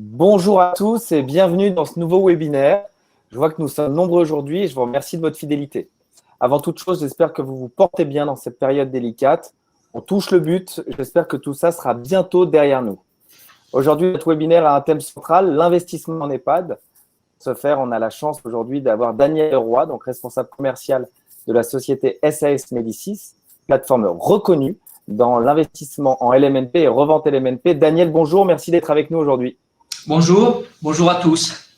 Bonjour à tous et bienvenue dans ce nouveau webinaire. Je vois que nous sommes nombreux aujourd'hui et je vous remercie de votre fidélité. Avant toute chose, j'espère que vous vous portez bien dans cette période délicate. On touche le but. J'espère que tout ça sera bientôt derrière nous. Aujourd'hui, notre webinaire a un thème central, l'investissement en EHPAD. Pour ce faire, on a la chance aujourd'hui d'avoir Daniel Roy, donc responsable commercial de la société SAS Médicis, plateforme reconnue dans l'investissement en LMNP et revente LMNP. Daniel, bonjour, merci d'être avec nous aujourd'hui. Bonjour à tous.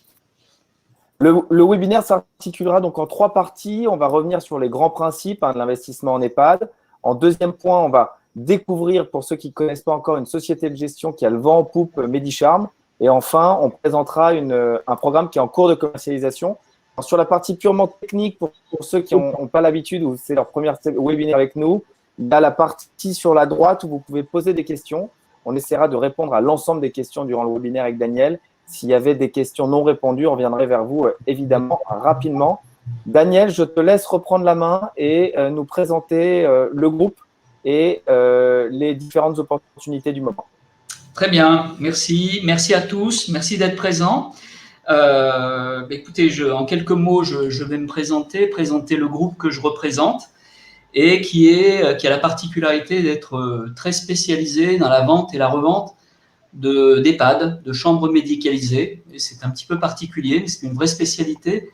Le webinaire s'articulera donc en 3 parties. On va revenir sur les grands principes de l'investissement en EHPAD. En deuxième point, on va découvrir, pour ceux qui ne connaissent pas encore, une société de gestion qui a le vent en poupe, Medicharm. Et enfin, on présentera un programme qui est en cours de commercialisation. Alors, sur la partie purement technique, pour ceux qui n'ont pas l'habitude ou c'est leur premier webinaire avec nous, il y a la partie sur la droite où vous pouvez poser des questions. On essaiera de répondre à l'ensemble des questions durant le webinaire avec Daniel. S'il y avait des questions non répondues, on reviendrait vers vous évidemment rapidement. Daniel, je te laisse reprendre la main et nous présenter le groupe et les différentes opportunités du moment. Très bien, merci. Merci à tous, merci d'être présents. Écoutez, en quelques mots, je vais me présenter le groupe que je représente et qui a la particularité d'être très spécialisé dans la vente et la revente d'EHPAD, de chambres médicalisées. Et c'est un petit peu particulier, mais c'est une vraie spécialité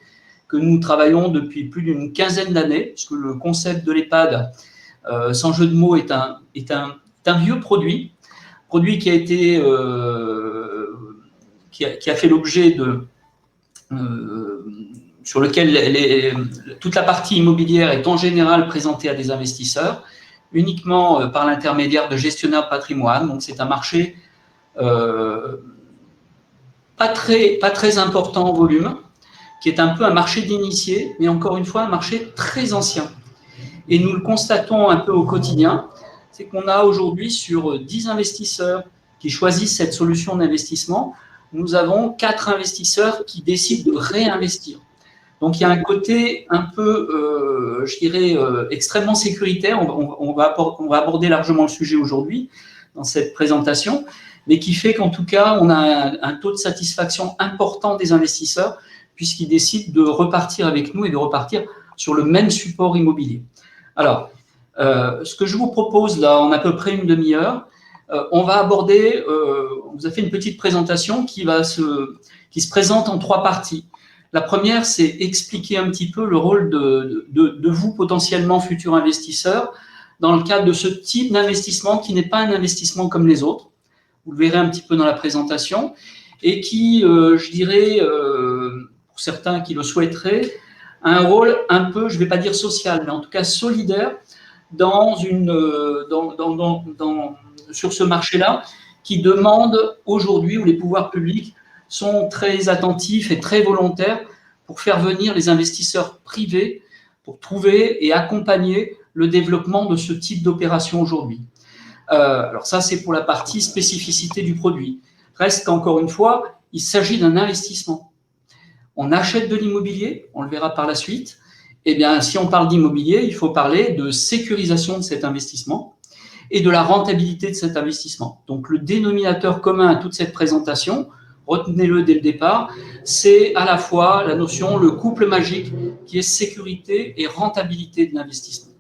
que nous travaillons depuis plus d'une quinzaine d'années, puisque le concept de l'EHPAD, sans jeu de mots, est un vieux produit qui a été qui a fait l'objet de sur lequel toute la partie immobilière est en général présentée à des investisseurs uniquement par l'intermédiaire de gestionnaires de patrimoine. Donc c'est un marché pas très important en volume, qui est un peu un marché d'initiés, mais encore une fois un marché très ancien. Et nous le constatons un peu au quotidien, c'est qu'on a aujourd'hui sur 10 investisseurs qui choisissent cette solution d'investissement, nous avons 4 investisseurs qui décident de réinvestir. Donc il y a un côté un peu, je dirais, extrêmement sécuritaire. On va aborder largement le sujet aujourd'hui dans cette présentation, mais qui fait qu'en tout cas, on a un taux de satisfaction important des investisseurs puisqu'ils décident de repartir avec nous et de repartir sur le même support immobilier. Alors, ce que je vous propose là, en à peu près une demi-heure, on va aborder, on vous a fait une petite présentation qui se présente en 3 parties. La première, c'est expliquer un petit peu le rôle de vous, potentiellement futurs investisseurs, dans le cadre de ce type d'investissement qui n'est pas un investissement comme les autres. Vous le verrez un petit peu dans la présentation, et qui, je dirais, pour certains qui le souhaiteraient, a un rôle un peu, je ne vais pas dire social, mais en tout cas solidaire sur ce marché-là, qui demande aujourd'hui, où les pouvoirs publics sont très attentifs et très volontaires pour faire venir les investisseurs privés pour trouver et accompagner le développement de ce type d'opération aujourd'hui. Alors ça, c'est pour la partie spécificité du produit. Reste qu'encore une fois, il s'agit d'un investissement. On achète de l'immobilier, on le verra par la suite. Eh bien, si on parle d'immobilier, il faut parler de sécurisation de cet investissement et de la rentabilité de cet investissement. Donc, le dénominateur commun à toute cette présentation, retenez-le dès le départ, c'est à la fois la notion, le couple magique qui est sécurité et rentabilité de l'investissement.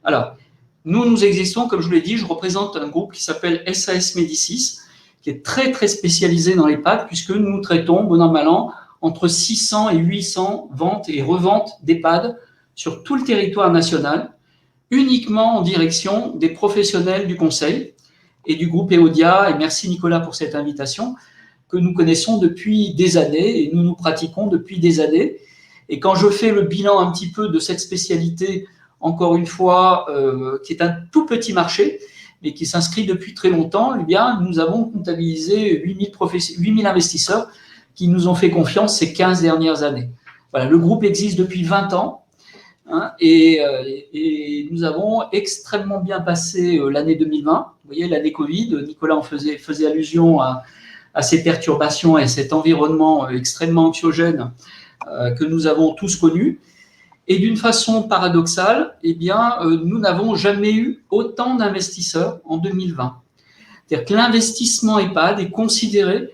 Alors, nous existons, comme je vous l'ai dit, je représente un groupe qui s'appelle SAS Médicis, qui est très, très spécialisé dans l'EHPAD, puisque nous traitons, bon an, mal an, entre 600 et 800 ventes et reventes d'EHPAD sur tout le territoire national, uniquement en direction des professionnels du conseil et du groupe Eodia. Et merci Nicolas pour cette invitation, que nous connaissons depuis des années et nous pratiquons depuis des années. Et quand je fais le bilan un petit peu de cette spécialité, encore une fois, qui est un tout petit marché, mais qui s'inscrit depuis très longtemps, eh bien, nous avons comptabilisé 8000 investisseurs qui nous ont fait confiance ces 15 dernières années. Voilà, le groupe existe depuis 20 ans hein, et nous avons extrêmement bien passé l'année 2020. Vous voyez, l'année Covid, Nicolas en faisait allusion à ces perturbations et cet environnement extrêmement anxiogène que nous avons tous connu. Et d'une façon paradoxale, eh bien, nous n'avons jamais eu autant d'investisseurs en 2020. C'est-à-dire que l'investissement EHPAD est considéré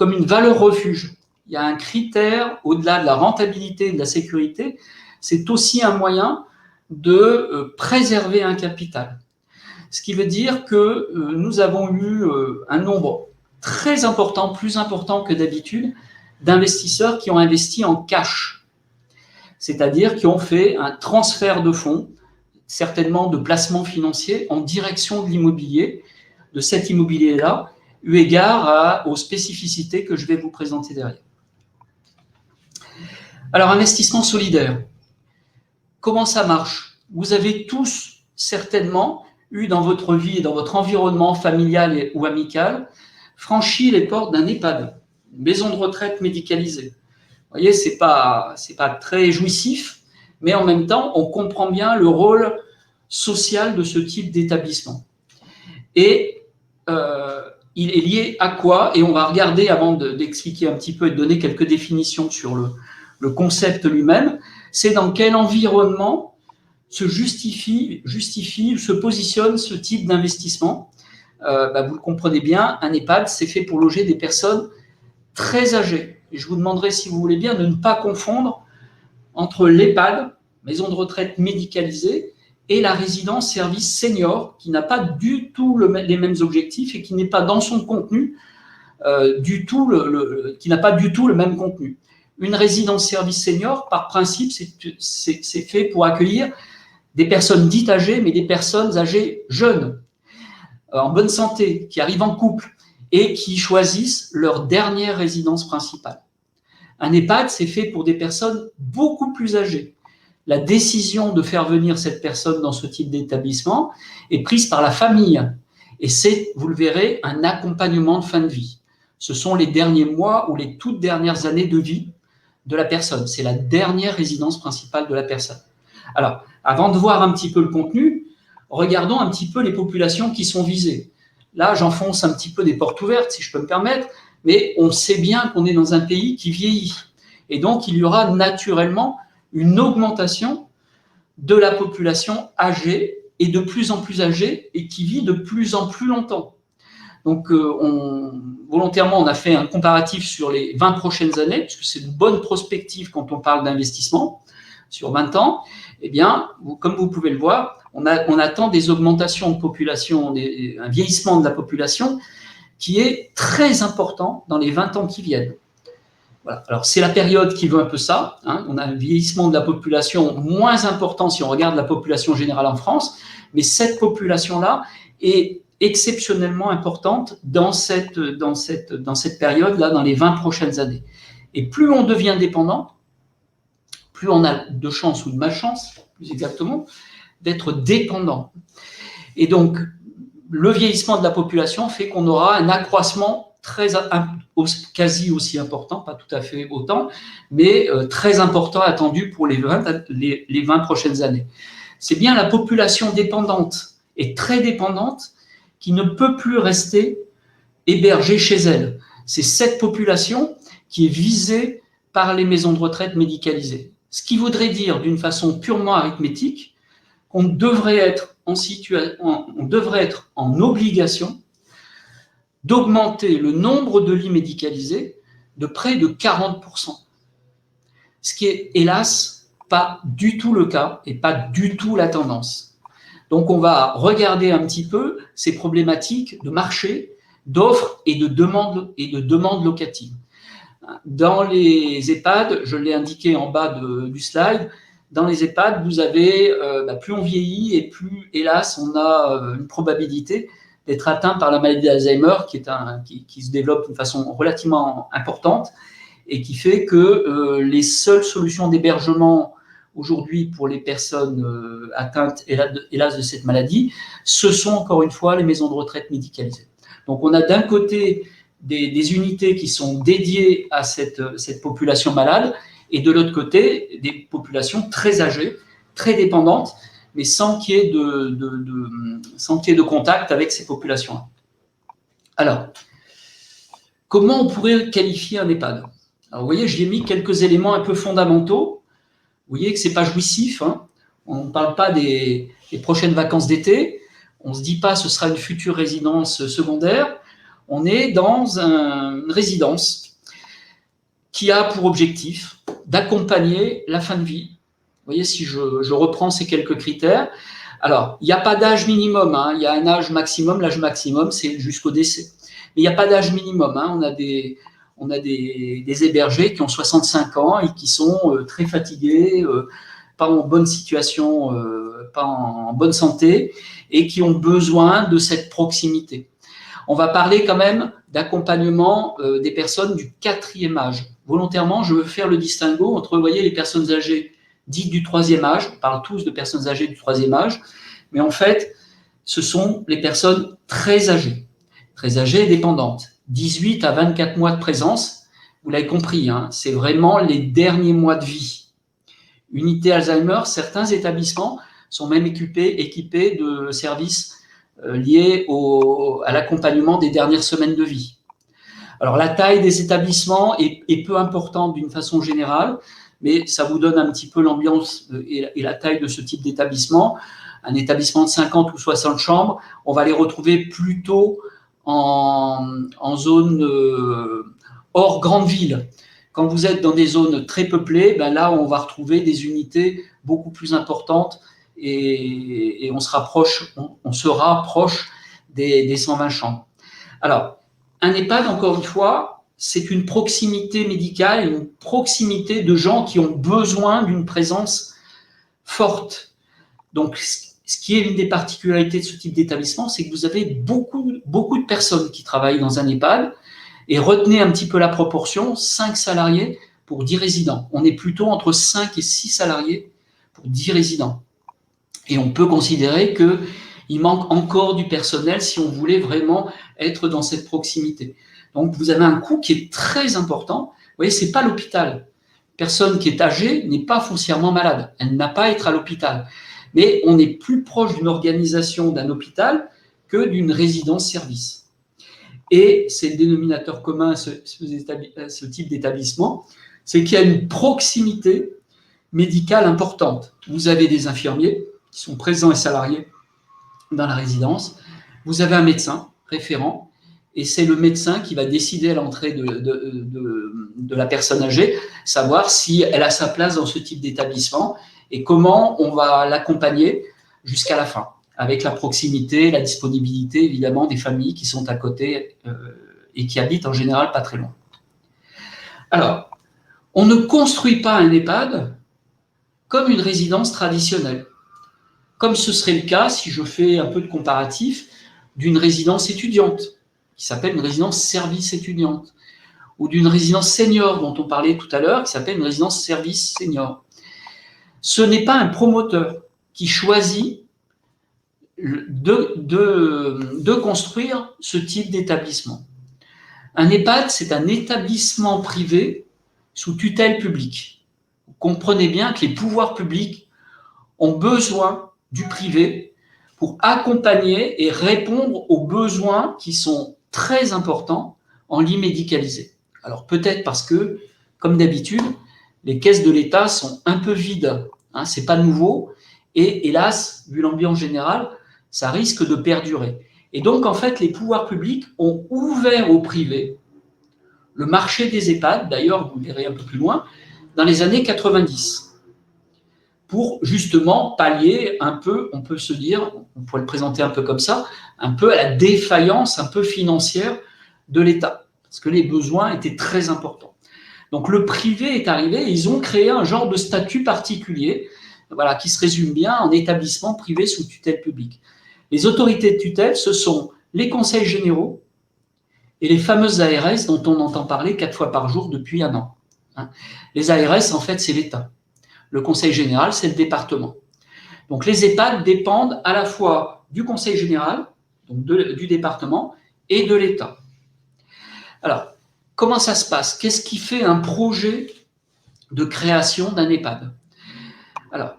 comme une valeur refuge. Il y a un critère, au-delà de la rentabilité et de la sécurité, c'est aussi un moyen de préserver un capital. Ce qui veut dire que nous avons eu un nombre très important, plus important que d'habitude, d'investisseurs qui ont investi en cash, c'est-à-dire qui ont fait un transfert de fonds, certainement de placements financiers, en direction de l'immobilier, de cet immobilier-là, eu égard aux spécificités que je vais vous présenter derrière. Alors, investissement solidaire. Comment ça marche? Vous avez tous certainement eu dans votre vie et dans votre environnement familial ou amical franchi les portes d'un EHPAD, une maison de retraite médicalisée. Vous voyez, c'est pas très jouissif, mais en même temps, on comprend bien le rôle social de ce type d'établissement. Et il est lié à quoi? Et on va regarder, avant d'expliquer un petit peu et de donner quelques définitions sur le concept lui-même, c'est dans quel environnement se se positionne ce type d'investissement. Vous le comprenez bien, un EHPAD, c'est fait pour loger des personnes très âgées. Et je vous demanderai, si vous voulez bien, de ne pas confondre entre l'EHPAD, maison de retraite médicalisée, et la résidence service senior, qui n'a pas du tout les mêmes objectifs et qui n'est pas dans son contenu qui n'a pas du tout le même contenu. Une résidence service senior, par principe, c'est fait pour accueillir des personnes dites âgées, mais des personnes âgées jeunes, en bonne santé, qui arrivent en couple et qui choisissent leur dernière résidence principale. Un EHPAD, c'est fait pour des personnes beaucoup plus âgées. La décision de faire venir cette personne dans ce type d'établissement est prise par la famille. Et c'est, vous le verrez, un accompagnement de fin de vie. Ce sont les derniers mois ou les toutes dernières années de vie de la personne. C'est la dernière résidence principale de la personne. Alors, avant de voir un petit peu le contenu, regardons un petit peu les populations qui sont visées. Là, j'enfonce un petit peu des portes ouvertes, si je peux me permettre, mais on sait bien qu'on est dans un pays qui vieillit. Et donc, il y aura naturellement une augmentation de la population âgée et de plus en plus âgée et qui vit de plus en plus longtemps. Donc, volontairement, on a fait un comparatif sur les 20 prochaines années, puisque c'est une bonne prospective quand on parle d'investissement sur 20 ans. Eh bien, comme vous pouvez le voir, on attend des augmentations de population, un vieillissement de la population qui est très important dans les 20 ans qui viennent. Voilà. Alors, c'est la période qui veut un peu ça. On a un vieillissement de la population moins important si on regarde la population générale en France, mais cette population-là est exceptionnellement importante dans cette période-là, dans les 20 prochaines années. Et plus on devient dépendant, plus on a de chance ou de malchance, plus exactement, d'être dépendant. Et donc, le vieillissement de la population fait qu'on aura un accroissement quasi aussi important, pas tout à fait autant, mais très important attendu pour les 20 prochaines années. C'est bien la population dépendante et très dépendante qui ne peut plus rester hébergée chez elle. C'est cette population qui est visée par les maisons de retraite médicalisées. Ce qui voudrait dire, d'une façon purement arithmétique, qu'on devrait être en obligation d'augmenter le nombre de lits médicalisés de près de 40%. Ce qui est, hélas, pas du tout le cas et pas du tout la tendance. Donc, on va regarder un petit peu ces problématiques de marché, d'offres et de demande locative. Dans les EHPAD, je l'ai indiqué en bas du slide, dans les EHPAD, vous avez, plus on vieillit et plus, hélas, on a une probabilité d'être atteint par la maladie d'Alzheimer qui se développe d'une façon relativement importante et qui fait que les seules solutions d'hébergement aujourd'hui pour les personnes atteintes, hélas, de cette maladie, ce sont encore une fois les maisons de retraite médicalisées. Donc, on a d'un côté des unités qui sont dédiées à cette population malade et de l'autre côté, des populations très âgées, très dépendantes, mais sans qu'il y ait de contact avec ces populations-là. Alors, comment on pourrait qualifier un EHPAD? Alors, vous voyez, j'y ai mis quelques éléments un peu fondamentaux. Vous voyez que ce n'est pas jouissif. On ne parle pas des prochaines vacances d'été. On ne se dit pas ce sera une future résidence secondaire. On est dans une résidence qui a pour objectif d'accompagner la fin de vie. Vous voyez, si je reprends ces quelques critères, alors, il n'y a pas d'âge minimum, hein, il y a un âge maximum, l'âge maximum, c'est jusqu'au décès. Mais il n'y a pas d'âge minimum, hein, on a des hébergés qui ont 65 ans et qui sont très fatigués, pas en bonne situation, pas en bonne santé, et qui ont besoin de cette proximité. On va parler quand même d'accompagnement des personnes du 4e âge. Volontairement, je veux faire le distinguo entre, vous voyez, les personnes âgées dites du 3e âge, on parle tous de personnes âgées du 3e âge, mais en fait, ce sont les personnes très âgées et dépendantes. 18 à 24 mois de présence, vous l'avez compris, hein, c'est vraiment les derniers mois de vie. Unité Alzheimer, certains établissements sont même équipés de services liés à l'accompagnement des dernières semaines de vie. Alors, la taille des établissements est peu importante d'une façon générale, mais ça vous donne un petit peu l'ambiance et la taille de ce type d'établissement. Un établissement de 50 ou 60 chambres, on va les retrouver plutôt en zone hors grande ville. Quand vous êtes dans des zones très peuplées, ben là, on va retrouver des unités beaucoup plus importantes et on se rapproche des 120 chambres. Alors, un EHPAD, encore une fois, c'est une proximité médicale, une proximité de gens qui ont besoin d'une présence forte. Donc, ce qui est l'une des particularités de ce type d'établissement, c'est que vous avez beaucoup de personnes qui travaillent dans un EHPAD. Et retenez un petit peu la proportion, 5 salariés pour 10 résidents. On est plutôt entre 5 et 6 salariés pour 10 résidents. Et on peut considérer qu'il manque encore du personnel si on voulait vraiment être dans cette proximité. Donc, vous avez un coût qui est très important. Vous voyez, ce n'est pas l'hôpital. Personne qui est âgée n'est pas foncièrement malade. Elle n'a pas à être à l'hôpital. Mais on est plus proche d'une organisation d'un hôpital que d'une résidence-service. Et c'est le dénominateur commun à ce type d'établissement, c'est qu'il y a une proximité médicale importante. Vous avez des infirmiers qui sont présents et salariés dans la résidence. Vous avez un médecin référent, et c'est le médecin qui va décider à l'entrée de la personne âgée, savoir si elle a sa place dans ce type d'établissement et comment on va l'accompagner jusqu'à la fin, avec la proximité, la disponibilité, évidemment, des familles qui sont à côté et qui habitent en général pas très loin. Alors, on ne construit pas un EHPAD comme une résidence traditionnelle, comme ce serait le cas, si je fais un peu de comparatif, d'une résidence étudiante, qui s'appelle une résidence service étudiante, ou d'une résidence senior, dont on parlait tout à l'heure, qui s'appelle une résidence service senior. Ce n'est pas un promoteur qui choisit de construire ce type d'établissement. Un EHPAD, c'est un établissement privé sous tutelle publique. Vous comprenez bien que les pouvoirs publics ont besoin du privé pour accompagner et répondre aux besoins qui sont très importants en lit médicalisé. Alors peut-être parce que, comme d'habitude, les caisses de l'État sont un peu vides. Hein, ce n'est pas nouveau. Et hélas, vu l'ambiance générale, ça risque de perdurer. Et donc, en fait, les pouvoirs publics ont ouvert au privé le marché des EHPAD, d'ailleurs, vous verrez un peu plus loin, dans les années 90, pour justement pallier un peu, on peut se dire, on pourrait le présenter un peu comme ça, un peu à la défaillance un peu financière de l'État, parce que les besoins étaient très importants. Donc, le privé est arrivé et ils ont créé un genre de statut particulier, voilà, qui se résume bien en établissement privé sous tutelle publique. Les autorités de tutelle, ce sont les conseils généraux et les fameuses ARS dont on entend parler 4 fois par jour depuis 1 an. Les ARS, en fait, c'est l'État. Le conseil général, c'est le département. Donc, les EHPAD dépendent à la fois du conseil général, donc du département, et de l'État. Alors, comment ça se passe? Qu'est-ce qui fait un projet de création d'un EHPAD? Alors,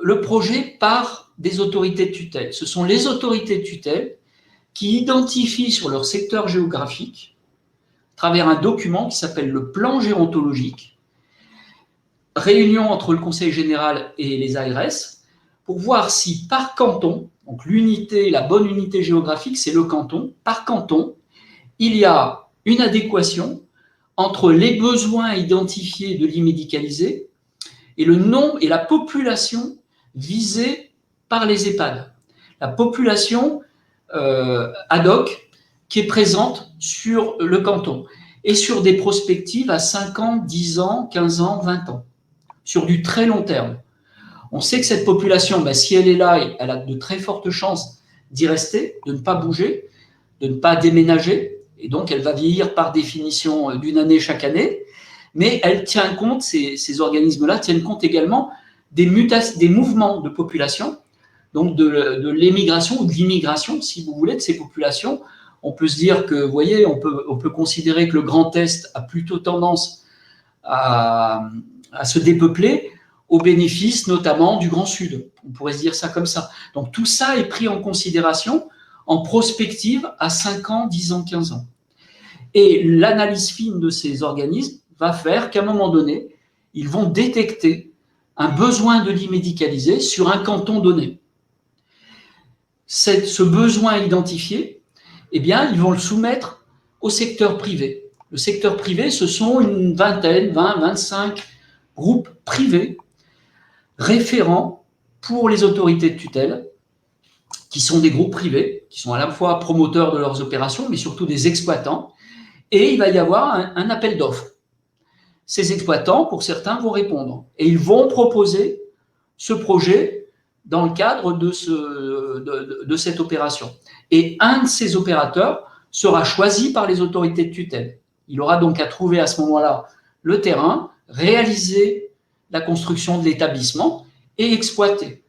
le projet part des autorités de tutelle. Ce sont les autorités de tutelle qui identifient sur leur secteur géographique, à travers un document qui s'appelle le plan gérontologique, réunion entre le Conseil général et les ARS, pour voir si par canton, donc l'unité, la bonne unité géographique, c'est le canton, par canton, il y a une adéquation entre les besoins identifiés de l'immédicalisé et le nombre et la population visée par les EHPAD. La population ad hoc qui est présente sur le canton et sur des prospectives à 5 ans, 10 ans, 15 ans, 20 ans, sur du très long terme. On sait que cette population, si elle est là, elle a de très fortes chances d'y rester, de ne pas bouger, de ne pas déménager, et donc elle va vieillir par définition d'une année chaque année, mais elle tient compte, ces organismes-là tiennent compte également des mouvements de population, donc de l'émigration ou de l'immigration, si vous voulez, de ces populations. On peut se dire que, vous voyez, on peut considérer que le Grand Est a plutôt tendance à se dépeupler au bénéfice notamment du Grand Sud. On pourrait se dire ça comme ça. Donc tout ça est pris en considération en prospective à 5 ans, 10 ans, 15 ans. Et l'analyse fine de ces organismes va faire qu'à un moment donné, ils vont détecter un besoin de lit médicalisé sur un canton donné. Ce besoin identifié, eh bien, ils vont le soumettre au secteur privé. Le secteur privé, ce sont une vingtaine, 20, 25 groupes privés référents pour les autorités de tutelle, qui sont des groupes privés, qui sont à la fois promoteurs de leurs opérations, mais surtout des exploitants, et il va y avoir un appel d'offres. Ces exploitants, pour certains, vont répondre, et ils vont proposer ce projet dans le cadre de cette opération. Et un de ces opérateurs sera choisi par les autorités de tutelle. Il aura donc à trouver à ce moment-là le terrain, réaliser la construction de l'établissement et exploiter.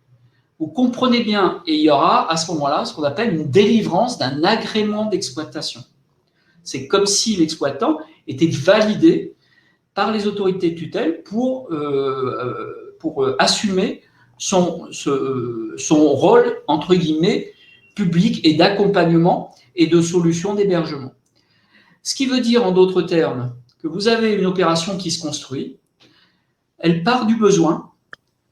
Vous comprenez bien, et il y aura à ce moment-là ce qu'on appelle une délivrance d'un agrément d'exploitation. C'est comme si l'exploitant était validé par les autorités de tutelle pour assumer son rôle, entre guillemets, public et d'accompagnement et de solution d'hébergement. Ce qui veut dire, en d'autres termes, que vous avez une opération qui se construit, elle part du besoin,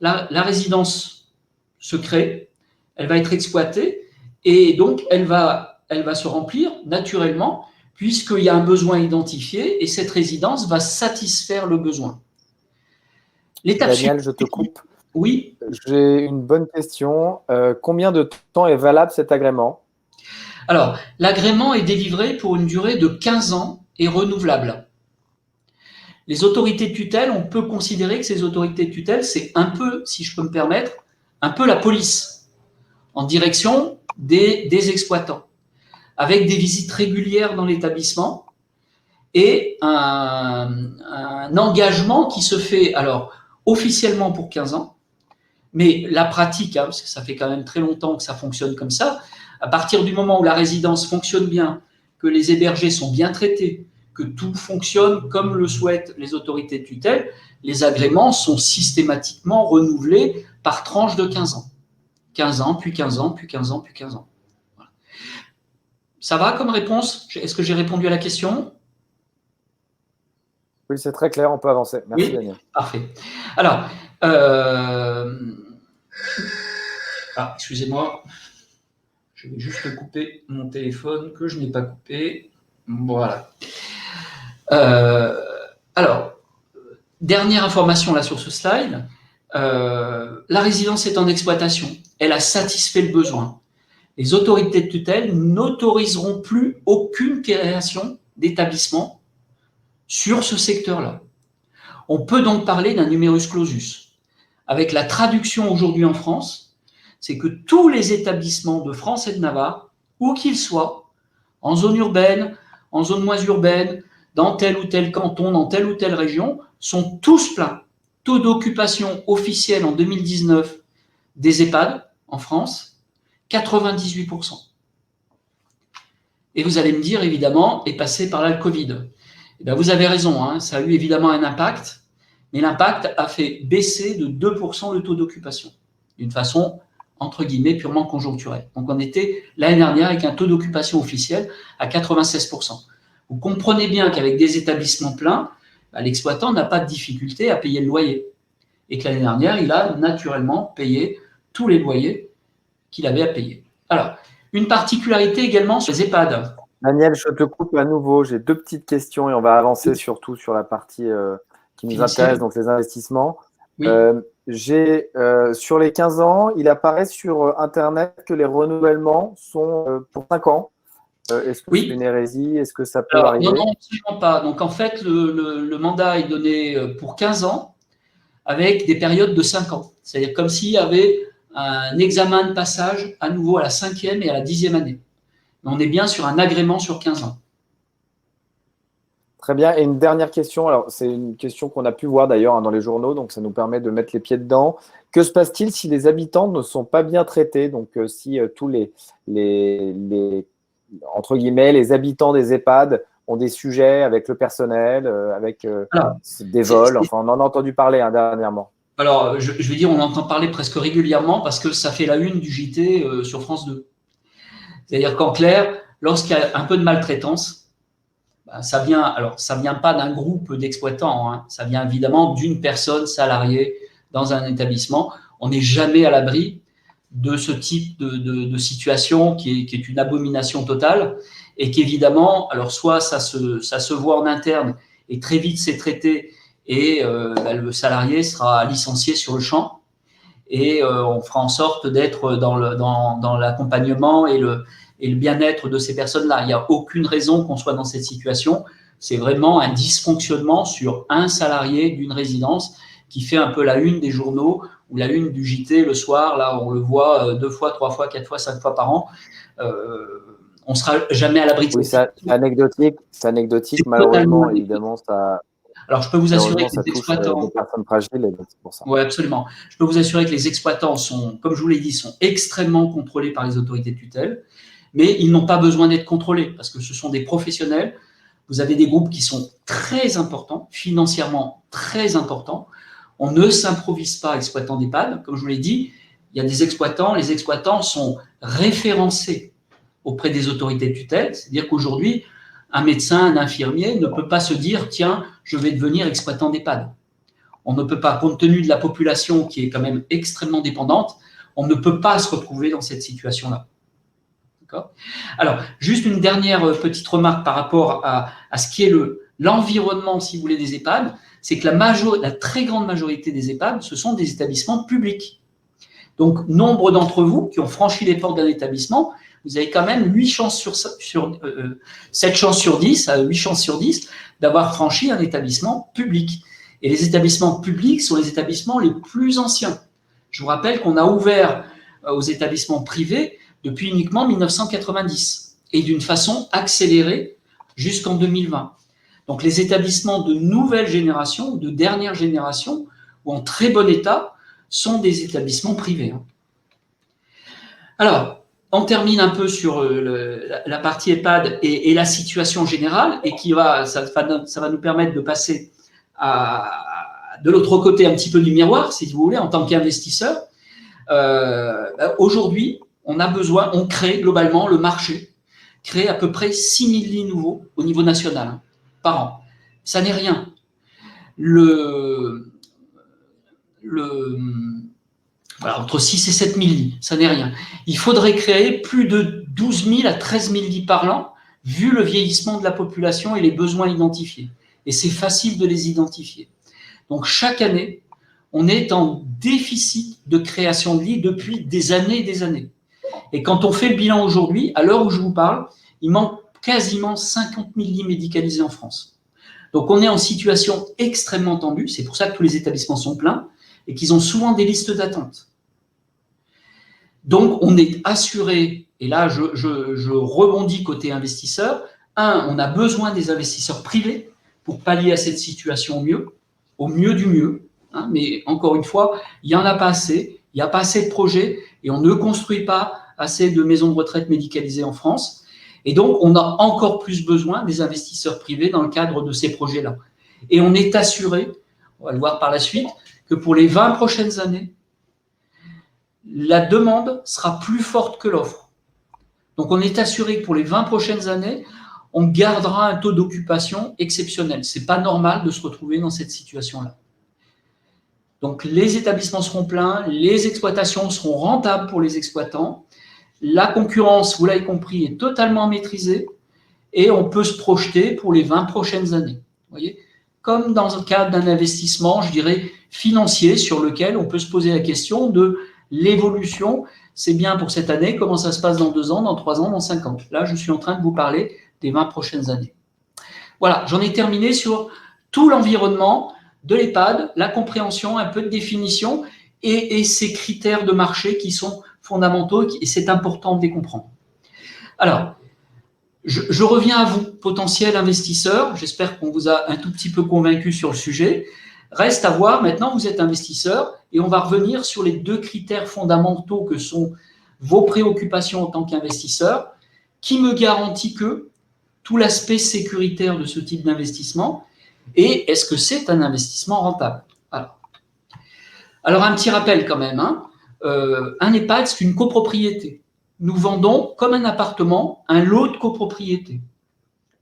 la résidence se crée, elle va être exploitée et donc elle va se remplir naturellement puisqu'il y a un besoin identifié et cette résidence va satisfaire le besoin. Daniel, je te coupe. Oui. J'ai une bonne question. Combien de temps est valable cet agrément? Alors, l'agrément est délivré pour une durée de 15 ans et renouvelable. Les autorités de tutelle, on peut considérer que ces autorités de tutelle, c'est un peu, si je peux me permettre, un peu la police en direction des exploitants, avec des visites régulières dans l'établissement et un engagement qui se fait, alors, officiellement pour 15 ans, mais la pratique, parce que ça fait quand même très longtemps que ça fonctionne comme ça, à partir du moment où la résidence fonctionne bien, que les hébergés sont bien traités, que tout fonctionne comme le souhaitent les autorités de tutelle, les agréments sont systématiquement renouvelés par tranche de 15 ans. 15 ans, puis 15 ans, puis 15 ans, puis 15 ans. Voilà. Ça va comme réponse? Est-ce que j'ai répondu à la question? Oui, c'est très clair, on peut avancer. Merci, Daniel. Parfait. Alors, excusez-moi, je vais juste couper mon téléphone que je n'ai pas coupé. Voilà. Alors, dernière information là sur ce slide. La résidence est en exploitation. Elle a satisfait le besoin. Les autorités de tutelle n'autoriseront plus aucune création d'établissement sur ce secteur-là. On peut donc parler d'un numerus clausus. Avec la traduction aujourd'hui en France, c'est que tous les établissements de France et de Navarre, où qu'ils soient, en zone urbaine, en zone moins urbaine, dans tel ou tel canton, dans telle ou telle région, sont tous pleins. Taux d'occupation officiel en 2019 des EHPAD en France, 98%. Et vous allez me dire, évidemment, est passé par là le Covid. Eh bien, vous avez raison, hein, ça a eu évidemment un impact, mais l'impact a fait baisser de 2% le taux d'occupation, d'une façon, entre guillemets, purement conjoncturelle. Donc, on était l'année dernière avec un taux d'occupation officiel à 96%. Vous comprenez bien qu'avec des établissements pleins, l'exploitant n'a pas de difficulté à payer le loyer. Et que l'année dernière, il a naturellement payé tous les loyers qu'il avait à payer. Alors, une particularité également sur les EHPAD. Daniel, je te coupe à nouveau. J'ai 2 petites questions et on va avancer surtout sur la partie qui nous Financière. intéresse, donc les investissements. Oui. Sur les 15 ans, il apparaît sur Internet que les renouvellements sont pour 5 ans. Est-ce que c'est une hérésie? Est-ce que ça peut arriver? Non, absolument pas. Donc, en fait, le mandat est donné pour 15 ans avec des périodes de 5 ans. C'est-à-dire comme s'il y avait un examen de passage à nouveau à la 5e et à la 10e année. Mais on est bien sur un agrément sur 15 ans. Très bien. Et une dernière question. Alors, c'est une question qu'on a pu voir d'ailleurs dans les journaux, donc ça nous permet de mettre les pieds dedans. Que se passe-t-il si les habitants ne sont pas bien traités? Donc, si tous entre guillemets, les habitants des EHPAD ont des sujets avec le personnel, avec des vols. Enfin, on en a entendu parler dernièrement. Alors, je vais dire, on entend parler presque régulièrement parce que ça fait la une du JT sur France 2. C'est-à-dire qu'en clair, lorsqu'il y a un peu de maltraitance, ça vient pas d'un groupe d'exploitants, hein, ça vient évidemment d'une personne salariée dans un établissement. On n'est jamais à l'abri de ce type de situation qui est une abomination totale et qu'évidemment, alors soit ça se voit en interne et très vite c'est traité et le salarié sera licencié sur le champ et on fera en sorte d'être dans l'accompagnement et le bien-être de ces personnes-là. Il n'y a aucune raison qu'on soit dans cette situation. C'est vraiment un dysfonctionnement sur un salarié d'une résidence qui fait un peu la une des journaux ou la une du JT le soir. Là, on le voit 2 fois, 3 fois, 4 fois, 5 fois par an. On ne sera jamais à l'abri de ça. Oui, c'est anecdotique. C'est anecdotique. Malheureusement, évidemment, ça. Alors, je peux vous assurer que les exploitants. Des personnes fragiles, et c'est pour ça. Oui, absolument. Je peux vous assurer que les exploitants sont, comme je vous l'ai dit, sont extrêmement contrôlés par les autorités de tutelle. Mais ils n'ont pas besoin d'être contrôlés parce que ce sont des professionnels. Vous avez des groupes qui sont très importants, financièrement très importants. On ne s'improvise pas exploitant d'EHPAD. Comme je vous l'ai dit, il y a des exploitants. Les exploitants sont référencés auprès des autorités de tutelle. C'est-à-dire qu'aujourd'hui, un médecin, un infirmier ne peut pas se dire « tiens, je vais devenir exploitant d'EHPAD ». On ne peut pas, compte tenu de la population qui est quand même extrêmement dépendante, on ne peut pas se retrouver dans cette situation-là. Alors, juste une dernière petite remarque par rapport à ce qui est l'environnement, si vous voulez, des EHPAD, c'est que la très grande majorité des EHPAD, ce sont des établissements publics. Donc, nombre d'entre vous qui ont franchi les portes d'un établissement, vous avez quand même 7 chances sur 10, 8 chances sur 10 d'avoir franchi un établissement public. Et les établissements publics sont les établissements les plus anciens. Je vous rappelle qu'on a ouvert aux établissements privés depuis uniquement 1990 et d'une façon accélérée jusqu'en 2020. Donc, les établissements de nouvelle génération, de dernière génération, ou en très bon état, sont des établissements privés. Alors, on termine un peu sur la partie EHPAD et la situation générale, et ça va nous permettre de passer de l'autre côté un petit peu du miroir, si vous voulez, en tant qu'investisseur. Aujourd'hui, on crée globalement le marché, crée à peu près 6 000 lits nouveaux au niveau national par an. Ça n'est rien. Voilà, entre 6 et 7 000 lits, ça n'est rien. Il faudrait créer plus de 12 000 à 13 000 lits par an, vu le vieillissement de la population et les besoins identifiés. Et c'est facile de les identifier. Donc, chaque année, on est en déficit de création de lits depuis des années et des années. Et quand on fait le bilan aujourd'hui, à l'heure où je vous parle, il manque quasiment 50 000 lits médicalisés en France. Donc, on est en situation extrêmement tendue. C'est pour ça que tous les établissements sont pleins et qu'ils ont souvent des listes d'attente. Donc, on est assuré, et là, je rebondis côté investisseur. On a besoin des investisseurs privés pour pallier à cette situation au mieux du mieux. Mais encore une fois, il n'y en a pas assez, il n'y a pas assez de projets et on ne construit pas assez de maisons de retraite médicalisées en France. Et donc, on a encore plus besoin des investisseurs privés dans le cadre de ces projets-là. Et on est assuré, on va le voir par la suite, que pour les 20 prochaines années, la demande sera plus forte que l'offre. Donc, on est assuré que pour les 20 prochaines années, on gardera un taux d'occupation exceptionnel. Ce n'est pas normal de se retrouver dans cette situation-là. Donc, les établissements seront pleins, les exploitations seront rentables pour les exploitants. La concurrence, vous l'avez compris, est totalement maîtrisée et on peut se projeter pour les 20 prochaines années. Vous voyez, comme dans le cadre d'un investissement, je dirais, financier sur lequel on peut se poser la question de l'évolution. C'est bien pour cette année, comment ça se passe dans 2 ans, dans 3 ans, dans 5 ans. Là, je suis en train de vous parler des 20 prochaines années. Voilà, j'en ai terminé sur tout l'environnement de l'EHPAD, la compréhension, un peu de définition et ces critères de marché qui sont fondamentaux et c'est important de les comprendre. Alors, je reviens à vous, potentiels investisseurs. J'espère qu'on vous a un tout petit peu convaincu sur le sujet. Reste à voir, maintenant vous êtes investisseur et on va revenir sur les 2 critères fondamentaux que sont vos préoccupations en tant qu'investisseur. Qui me garantit que tout l'aspect sécuritaire de ce type d'investissement et est-ce que c'est un investissement rentable? Alors, un petit rappel quand même. Un EHPAD, c'est une copropriété. Nous vendons, comme un appartement, un lot de copropriété.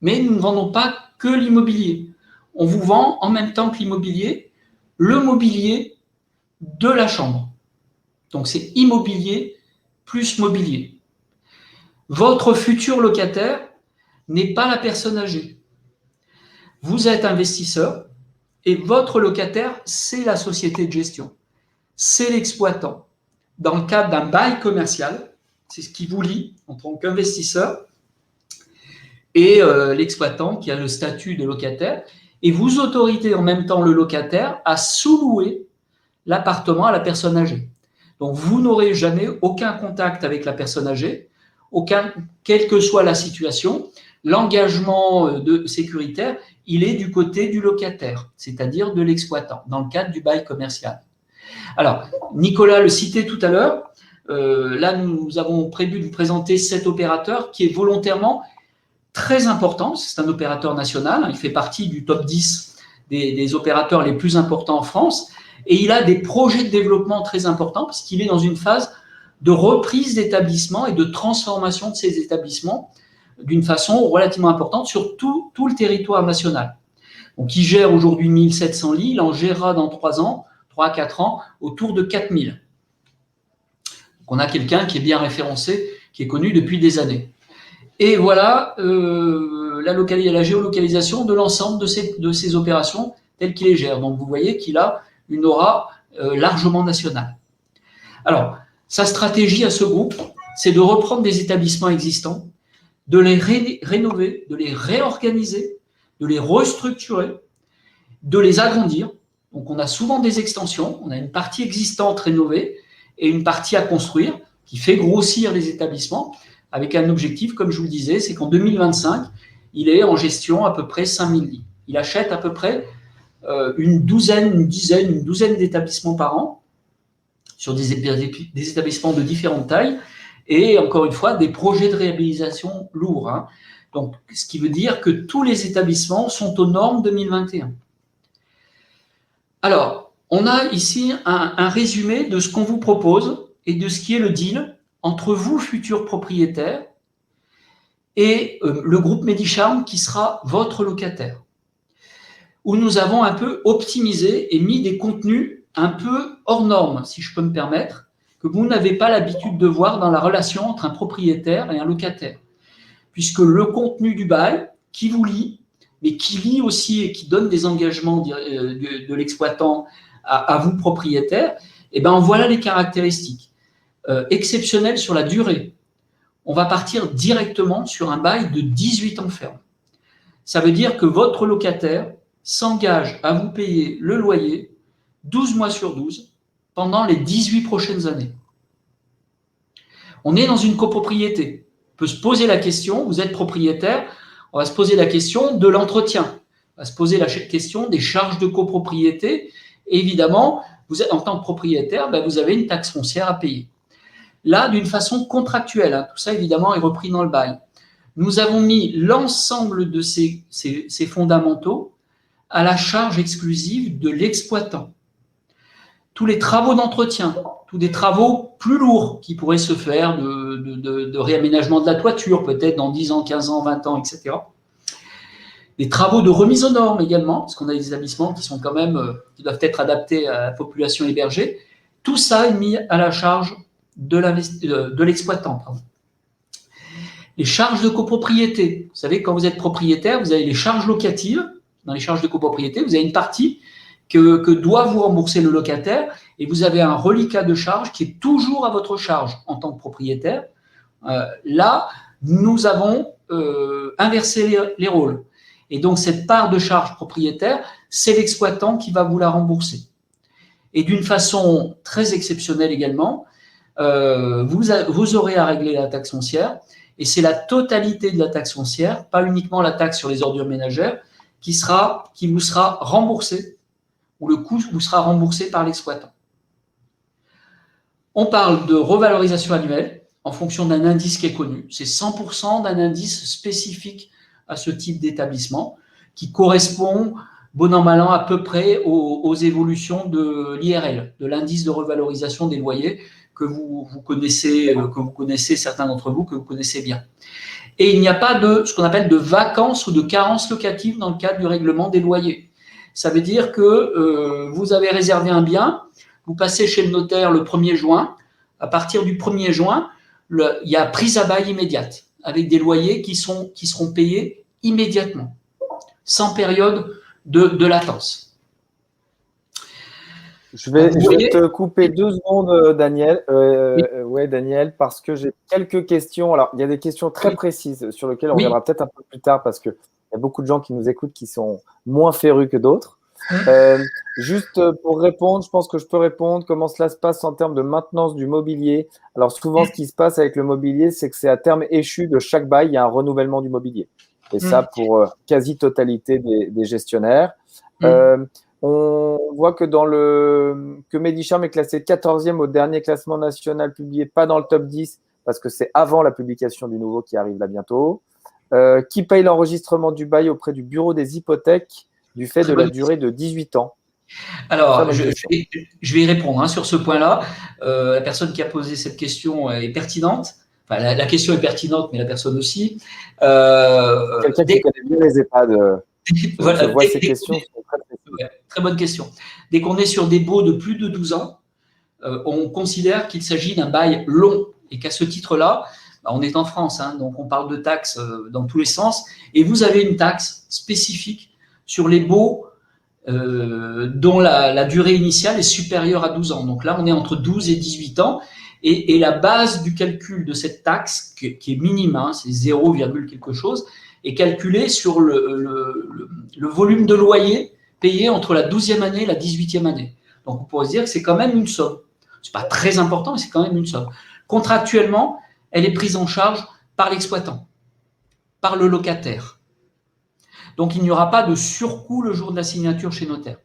Mais nous ne vendons pas que l'immobilier. On vous vend en même temps que l'immobilier, le mobilier de la chambre. Donc, c'est immobilier plus mobilier. Votre futur locataire n'est pas la personne âgée. Vous êtes investisseur et votre locataire, c'est la société de gestion. C'est l'exploitant. Dans le cadre d'un bail commercial, c'est ce qui vous lie en tant qu'investisseur et l'exploitant qui a le statut de locataire. Et vous autorisez en même temps le locataire à sous-louer l'appartement à la personne âgée. Donc, vous n'aurez jamais aucun contact avec la personne âgée, quelle que soit la situation. L'engagement sécuritaire, il est du côté du locataire, c'est-à-dire de l'exploitant, dans le cadre du bail commercial. Alors, Nicolas le citait tout à l'heure. Là, nous avons prévu de vous présenter cet opérateur qui est volontairement très important. C'est un opérateur national. Il fait partie du top 10 des opérateurs les plus importants en France. Et il a des projets de développement très importants parce qu'il est dans une phase de reprise d'établissements et de transformation de ces établissements d'une façon relativement importante sur tout le territoire national. Donc, il gère aujourd'hui 1700 lits. Il en gérera dans 3 ans, 3-4 ans, autour de 4000. Donc, on a quelqu'un qui est bien référencé, qui est connu depuis des années. Et voilà la géolocalisation de l'ensemble de ces opérations telles qu'il les gère. Donc, vous voyez qu'il a une aura largement nationale. Alors, sa stratégie à ce groupe, c'est de reprendre des établissements existants, de les rénover, de les réorganiser, de les restructurer, de les agrandir. Donc, on a souvent des extensions, on a une partie existante rénovée et une partie à construire qui fait grossir les établissements avec un objectif, comme je vous le disais, c'est qu'en 2025, il est en gestion à peu près 5000 lits. Il achète à peu près une douzaine d'établissements par an sur des établissements de différentes tailles et encore une fois, des projets de réhabilitation lourds. Donc, ce qui veut dire que tous les établissements sont aux normes 2021. Alors, on a ici un résumé de ce qu'on vous propose et de ce qui est le deal entre vous, futurs propriétaires, et le groupe Medicharm qui sera votre locataire, où nous avons un peu optimisé et mis des contenus un peu hors normes, si je peux me permettre, que vous n'avez pas l'habitude de voir dans la relation entre un propriétaire et un locataire. Puisque le contenu du bail, qui vous lie, mais qui lie aussi et qui donne des engagements de l'exploitant à vous, propriétaire, et ben voilà les caractéristiques. Exceptionnelles sur la durée. On va partir directement sur un bail de 18 ans ferme. Ça veut dire que votre locataire s'engage à vous payer le loyer 12 mois sur 12 pendant les 18 prochaines années. On est dans une copropriété. On peut se poser la question, vous êtes propriétaire, on va se poser la question de l'entretien. On va se poser la question des charges de copropriété. Et évidemment, vous êtes, en tant que propriétaire, vous avez une taxe foncière à payer. Là, d'une façon contractuelle, tout ça évidemment est repris dans le bail. Nous avons mis l'ensemble de ces fondamentaux à la charge exclusive de l'exploitant. Tous les travaux d'entretien, tous des travaux plus lourds qui pourraient se faire de réaménagement de la toiture, peut-être dans 10 ans, 15 ans, 20 ans, etc. des travaux de remise aux normes également, parce qu'on a des établissements qui sont quand même, qui doivent être adaptés à la population hébergée. Tout ça est mis à la charge de l'exploitant. Les charges de copropriété. Vous savez, quand vous êtes propriétaire, vous avez les charges locatives. Dans les charges de copropriété, vous avez une partie que doit vous rembourser le locataire et vous avez un reliquat de charges qui est toujours à votre charge en tant que propriétaire. Là, nous avons inversé les rôles. Et donc, cette part de charge propriétaire, c'est l'exploitant qui va vous la rembourser. Et d'une façon très exceptionnelle également, vous aurez à régler la taxe foncière et c'est la totalité de la taxe foncière, pas uniquement la taxe sur les ordures ménagères, qui vous sera remboursée, ou le coût vous sera remboursé par l'exploitant. On parle de revalorisation annuelle en fonction d'un indice qui est connu. C'est 100% d'un indice spécifique à ce type d'établissement qui correspond, bon an mal an, à peu près aux évolutions de l'IRL, de l'indice de revalorisation des loyers que vous connaissez, certains d'entre vous, que vous connaissez bien. Et il n'y a pas de ce qu'on appelle de vacances ou de carences locatives dans le cadre du règlement des loyers. Ça veut dire que vous avez réservé un bien, vous passez chez le notaire le 1er juin. À partir du 1er juin, il y a prise à bail immédiate, avec des loyers qui seront payés immédiatement, sans période de latence. Je vais te couper 2 secondes, Daniel. Oui, Daniel, parce que j'ai quelques questions. Alors, il y a des questions très précises sur lesquelles on reviendra peut-être un peu plus tard parce qu'il y a beaucoup de gens qui nous écoutent qui sont moins férus que d'autres. Juste pour répondre, je pense que je peux répondre. Comment cela se passe en termes de maintenance du mobilier? Alors, souvent, ce qui se passe avec le mobilier, c'est que c'est à terme échu de chaque bail, il y a un renouvellement du mobilier. Et ça, pour quasi-totalité des gestionnaires. On voit que Medicharm est classé 14e au dernier classement national publié, pas dans le top 10, parce que c'est avant la publication du nouveau qui arrive là bientôt. Qui paye l'enregistrement du bail auprès du bureau des hypothèques du fait de la durée de 18 ans? Alors, je vais y répondre sur ce point-là. La personne qui a posé cette question est pertinente. Enfin, la question est pertinente, mais la personne aussi. Quelqu'un qui connaît bien les EHPAD. Voilà, je vois ces questions. Très bonne question. Dès qu'on est sur des baux de plus de 12 ans, on considère qu'il s'agit d'un bail long et qu'à ce titre-là, on est en France, donc on parle de taxes dans tous les sens, et vous avez une taxe spécifique sur les baux dont la durée initiale est supérieure à 12 ans. Donc là, on est entre 12 et 18 ans, et la base du calcul de cette taxe, qui est minime, c'est 0, quelque chose, est calculée sur le volume de loyer payé entre la 12e année et la 18e année. Donc, on pourrait se dire que c'est quand même une somme. Ce n'est pas très important, mais c'est quand même une somme. Contractuellement, elle est prise en charge par l'exploitant, par le locataire. Donc, il n'y aura pas de surcoût le jour de la signature chez notaire.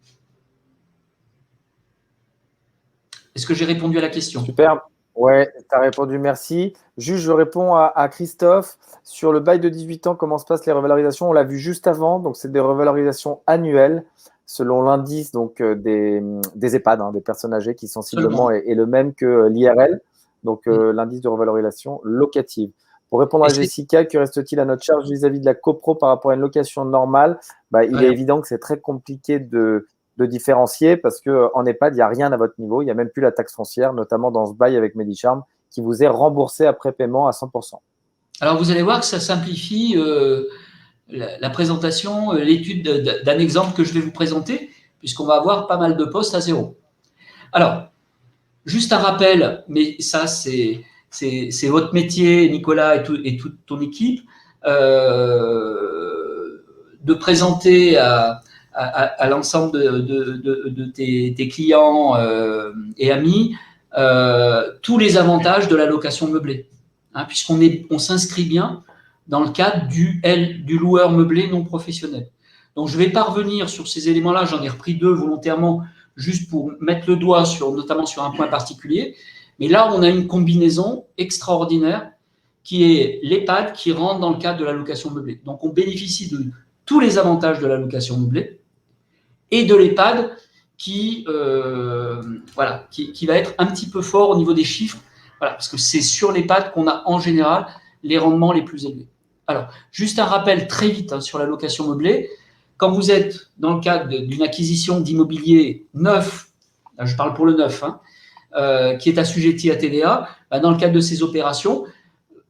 Est-ce que j'ai répondu à la question? Super. Ouais, tu as répondu, merci. Juste, je réponds à Christophe. Sur le bail de 18 ans, comment se passent les revalorisations? On l'a vu juste avant, donc c'est des revalorisations annuelles selon l'indice des EHPAD, des personnes âgées qui sensiblement est le même que l'IRL, donc l'indice de revalorisation locative. Pour répondre à Jessica, que reste-t-il à notre charge vis-à-vis de la copro par rapport à une location normale? Il est évident que c'est très compliqué de différencier parce qu'en EHPAD, il n'y a rien à votre niveau. Il n'y a même plus la taxe foncière, notamment dans ce bail avec Medicharm, qui vous est remboursé après paiement à 100%. Alors, vous allez voir que ça simplifie la présentation, l'étude d'un exemple que je vais vous présenter, puisqu'on va avoir pas mal de postes à 0. Alors, juste un rappel, mais ça, c'est votre métier, Nicolas, et toute ton équipe, de présenter à l'ensemble de tes clients et amis tous les avantages de la location meublée, puisqu'on s'inscrit bien dans le cadre du loueur meublé non professionnel. Donc, je ne vais pas revenir sur ces éléments-là, j'en ai repris 2 volontairement, juste pour mettre le doigt notamment sur un point particulier. Mais là, on a une combinaison extraordinaire qui est l'EHPAD qui rentre dans le cadre de la location meublée. Donc, on bénéficie de tous les avantages de la location meublée et de l'EHPAD qui va être un petit peu fort au niveau des chiffres, parce que c'est sur l'EHPAD qu'on a en général les rendements les plus élevés. Alors, juste un rappel très vite sur la location meublée. Quand vous êtes dans le cadre d'une acquisition d'immobilier neuf, là je parle pour le neuf, qui est assujetti à TVA, dans le cadre de ces opérations,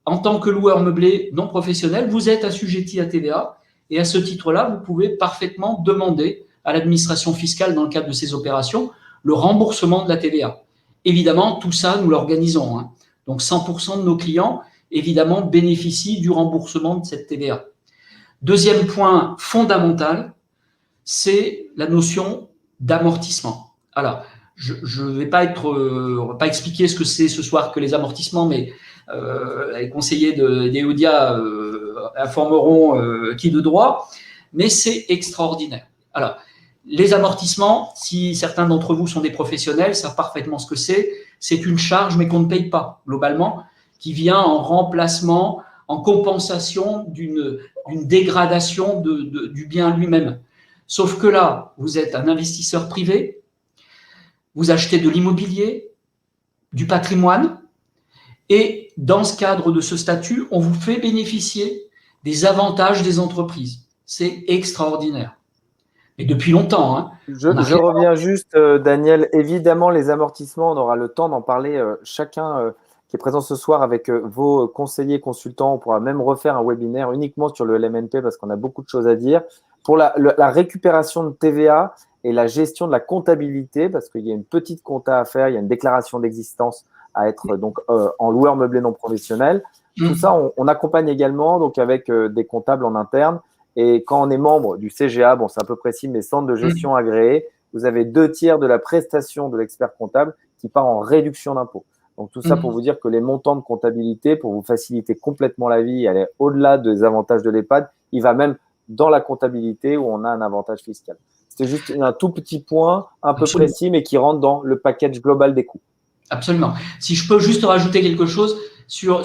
en tant que loueur meublé non professionnel, vous êtes assujetti à TVA et à ce titre-là, vous pouvez parfaitement demander à l'administration fiscale dans le cadre de ces opérations le remboursement de la TVA. Évidemment, tout ça, nous l'organisons. Donc, 100% de nos clients, évidemment, bénéficient du remboursement de cette TVA. Deuxième point fondamental, c'est la notion d'amortissement. Alors, je ne vais pas expliquer ce que c'est ce soir que les amortissements, mais les conseillers d'Eodia informeront qui de droit, mais c'est extraordinaire. Alors, les amortissements, si certains d'entre vous sont des professionnels, savent parfaitement ce que c'est. C'est une charge, mais qu'on ne paye pas, globalement, qui vient en remplacement, en compensation d'une dégradation du bien lui-même. Sauf que là, vous êtes un investisseur privé, vous achetez de l'immobilier, du patrimoine, et dans ce cadre de ce statut, on vous fait bénéficier des avantages des entreprises. C'est extraordinaire. Et depuis longtemps. Je reviens juste, Daniel. Évidemment, les amortissements, on aura le temps d'en parler chacun qui est présent ce soir avec vos conseillers consultants. On pourra même refaire un webinaire uniquement sur le LMNP parce qu'on a beaucoup de choses à dire. Pour la récupération de TVA et la gestion de la comptabilité, parce qu'il y a une petite compta à faire, il y a une déclaration d'existence à être donc en loueur meublé non professionnel. Tout ça, on accompagne également donc avec des comptables en interne. Et quand on est membre du CGA, bon, c'est un peu précis, mais centre de gestion agréé, vous avez 2/3 de la prestation de l'expert comptable qui part en réduction d'impôt. Donc, tout ça pour vous dire que les montants de comptabilité, pour vous faciliter complètement la vie, aller au-delà des avantages de l'EHPAD, il va même dans la comptabilité où on a un avantage fiscal. C'est juste un tout petit point, un peu précis, mais qui rentre dans le package global des coûts. Absolument. Si je peux juste rajouter quelque chose sur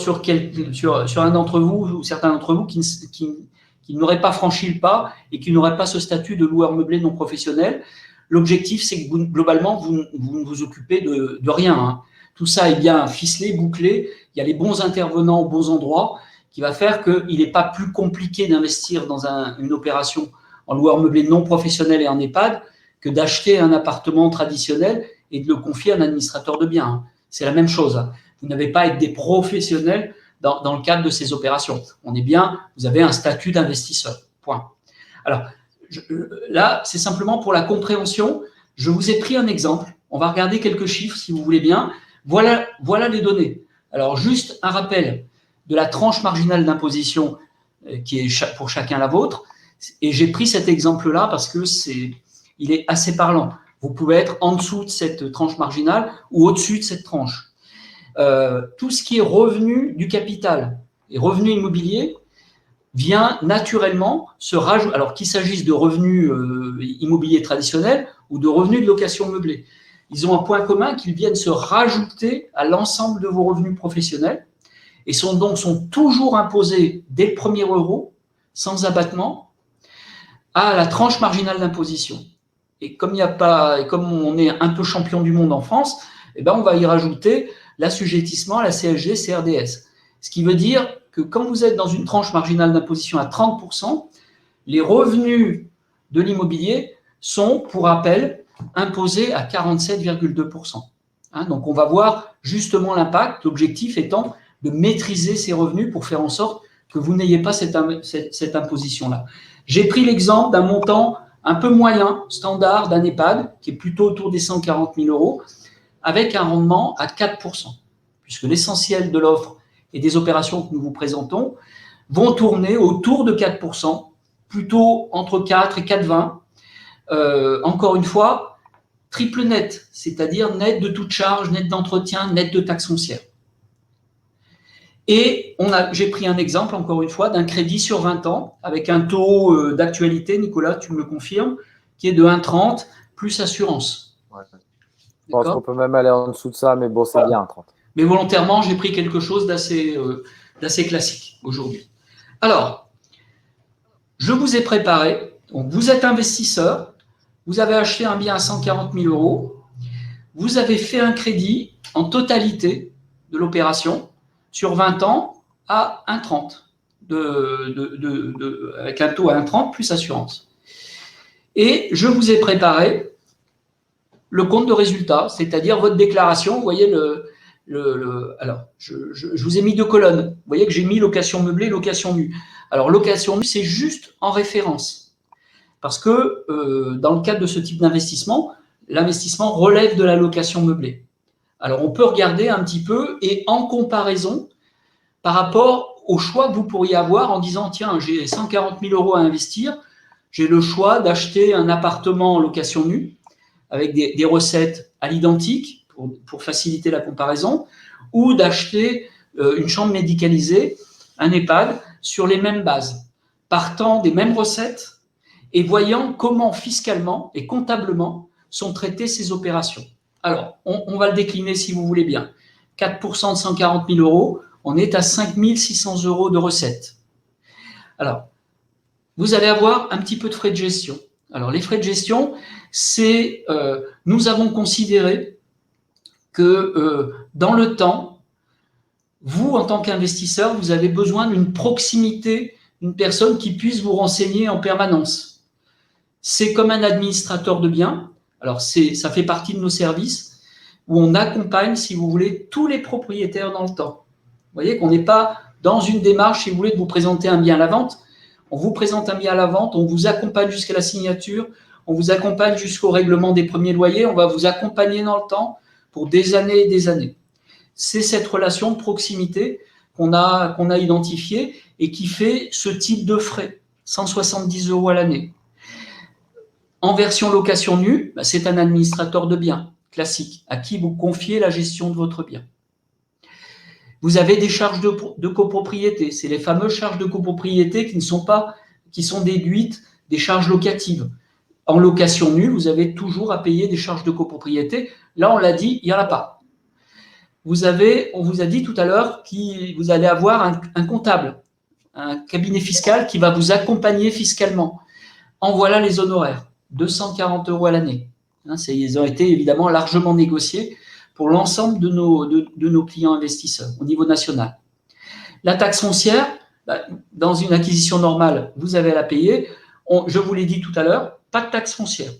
un d'entre vous ou certains d'entre vous qui n'auraient pas franchi le pas et qui n'auraient pas ce statut de loueur meublé non professionnel, l'objectif, c'est que globalement, vous ne vous occupez de rien. Tout ça est bien ficelé, bouclé. Il y a les bons intervenants aux bons endroits qui va faire qu'il n'est pas plus compliqué d'investir dans une opération en loueur meublé non professionnel et en EHPAD que d'acheter un appartement traditionnel et de le confier à un administrateur de biens. C'est la même chose. Vous n'avez pas à être des professionnels dans le cadre de ces opérations. Vous avez un statut d'investisseur. Point. Alors, là, c'est simplement pour la compréhension. Je vous ai pris un exemple. On va regarder quelques chiffres, si vous voulez bien. Voilà les données. Alors, juste un rappel de la tranche marginale d'imposition qui est pour chacun la vôtre. Et j'ai pris cet exemple-là parce que il est assez parlant. Vous pouvez être en dessous de cette tranche marginale ou au-dessus de cette tranche. Tout ce qui est revenu du capital et revenu immobilier vient naturellement se rajouter, alors qu'il s'agisse de revenus immobiliers traditionnels ou de revenus de location meublée. Ils ont un point commun qu'ils viennent se rajouter à l'ensemble de vos revenus professionnels et sont toujours imposés dès le premier euro, sans abattement, à la tranche marginale d'imposition. Et comme on est un peu champion du monde en France, on va y rajouter l'assujettissement à la CSG, CRDS. Ce qui veut dire que quand vous êtes dans une tranche marginale d'imposition à 30%, les revenus de l'immobilier sont, pour rappel, imposés à 47,2%. Donc, on va voir justement l'impact, l'objectif étant de maîtriser ces revenus pour faire en sorte que vous n'ayez pas cette imposition-là. J'ai pris l'exemple d'un montant un peu moyen, standard, d'un EHPAD, qui est plutôt autour des 140 000 euros, avec un rendement à 4%, puisque l'essentiel de l'offre et des opérations que nous vous présentons vont tourner autour de 4%, plutôt entre 4 et 4,20. Encore une fois, triple net, c'est-à-dire net de toute charge, net d'entretien, net de taxes foncières. Et j'ai pris un exemple, encore une fois, d'un crédit sur 20 ans, avec un taux d'actualité, Nicolas, tu me le confirmes, qui est de 1,30 plus assurance. Ouais. Je pense qu'on peut même aller en dessous de ça, mais bon, c'est bien 1,30. Mais volontairement, j'ai pris quelque chose d'assez classique aujourd'hui. Alors, je vous ai préparé, donc vous êtes investisseur, vous avez acheté un bien à 140 000 euros, vous avez fait un crédit en totalité de l'opération sur 20 ans à 1,30. avec un taux à 1,30 plus assurance. Et je vous ai préparé le compte de résultat, c'est-à-dire votre déclaration. Vous voyez alors, je vous ai mis 2 colonnes. Vous voyez que j'ai mis location meublée, location nue. Alors, location nue, c'est juste en référence. Parce que dans le cadre de ce type d'investissement, l'investissement relève de la location meublée. Alors, on peut regarder un petit peu et en comparaison par rapport au choix que vous pourriez avoir en disant, tiens, j'ai 140 000 € à investir, j'ai le choix d'acheter un appartement en location nue avec des recettes à l'identique pour faciliter la comparaison, ou d'acheter une chambre médicalisée, un EHPAD, sur les mêmes bases, partant des mêmes recettes et voyant comment fiscalement et comptablement sont traitées ces opérations. Alors, on va le décliner si vous voulez bien. 4% de 140 000 €, on est à 5 600 € de recettes. Alors, vous allez avoir un petit peu de frais de gestion. Alors, les frais de gestion, c'est, nous avons considéré que dans le temps, vous, en tant qu'investisseur, vous avez besoin d'une proximité, une personne qui puisse vous renseigner en permanence. C'est comme un administrateur de biens. Alors, ça fait partie de nos services où on accompagne, si vous voulez, tous les propriétaires dans le temps. Vous voyez qu'on n'est pas dans une démarche, si vous voulez, de vous présenter un bien à la vente. On vous présente un bien à la vente, on vous accompagne jusqu'à la signature, on vous accompagne jusqu'au règlement des premiers loyers, on va vous accompagner dans le temps pour des années et des années. C'est cette relation de proximité qu'on a identifiée et qui fait ce type de frais, 170 € à l'année. En version location nue, c'est un administrateur de biens classique à qui vous confiez la gestion de votre bien. Vous avez des charges de copropriété, c'est les fameuses charges de copropriété qui sont déduites des charges locatives. En location nue, vous avez toujours à payer des charges de copropriété. Là, on l'a dit, il n'y en a pas. On vous a dit tout à l'heure que vous allez avoir un comptable, un cabinet fiscal qui va vous accompagner fiscalement. En voilà les honoraires, 240 € à l'année. Ils ont été évidemment largement négociés pour l'ensemble de nos clients investisseurs au niveau national. La taxe foncière, dans une acquisition normale, vous avez à la payer. Je vous l'ai dit tout à l'heure, pas de taxe foncière.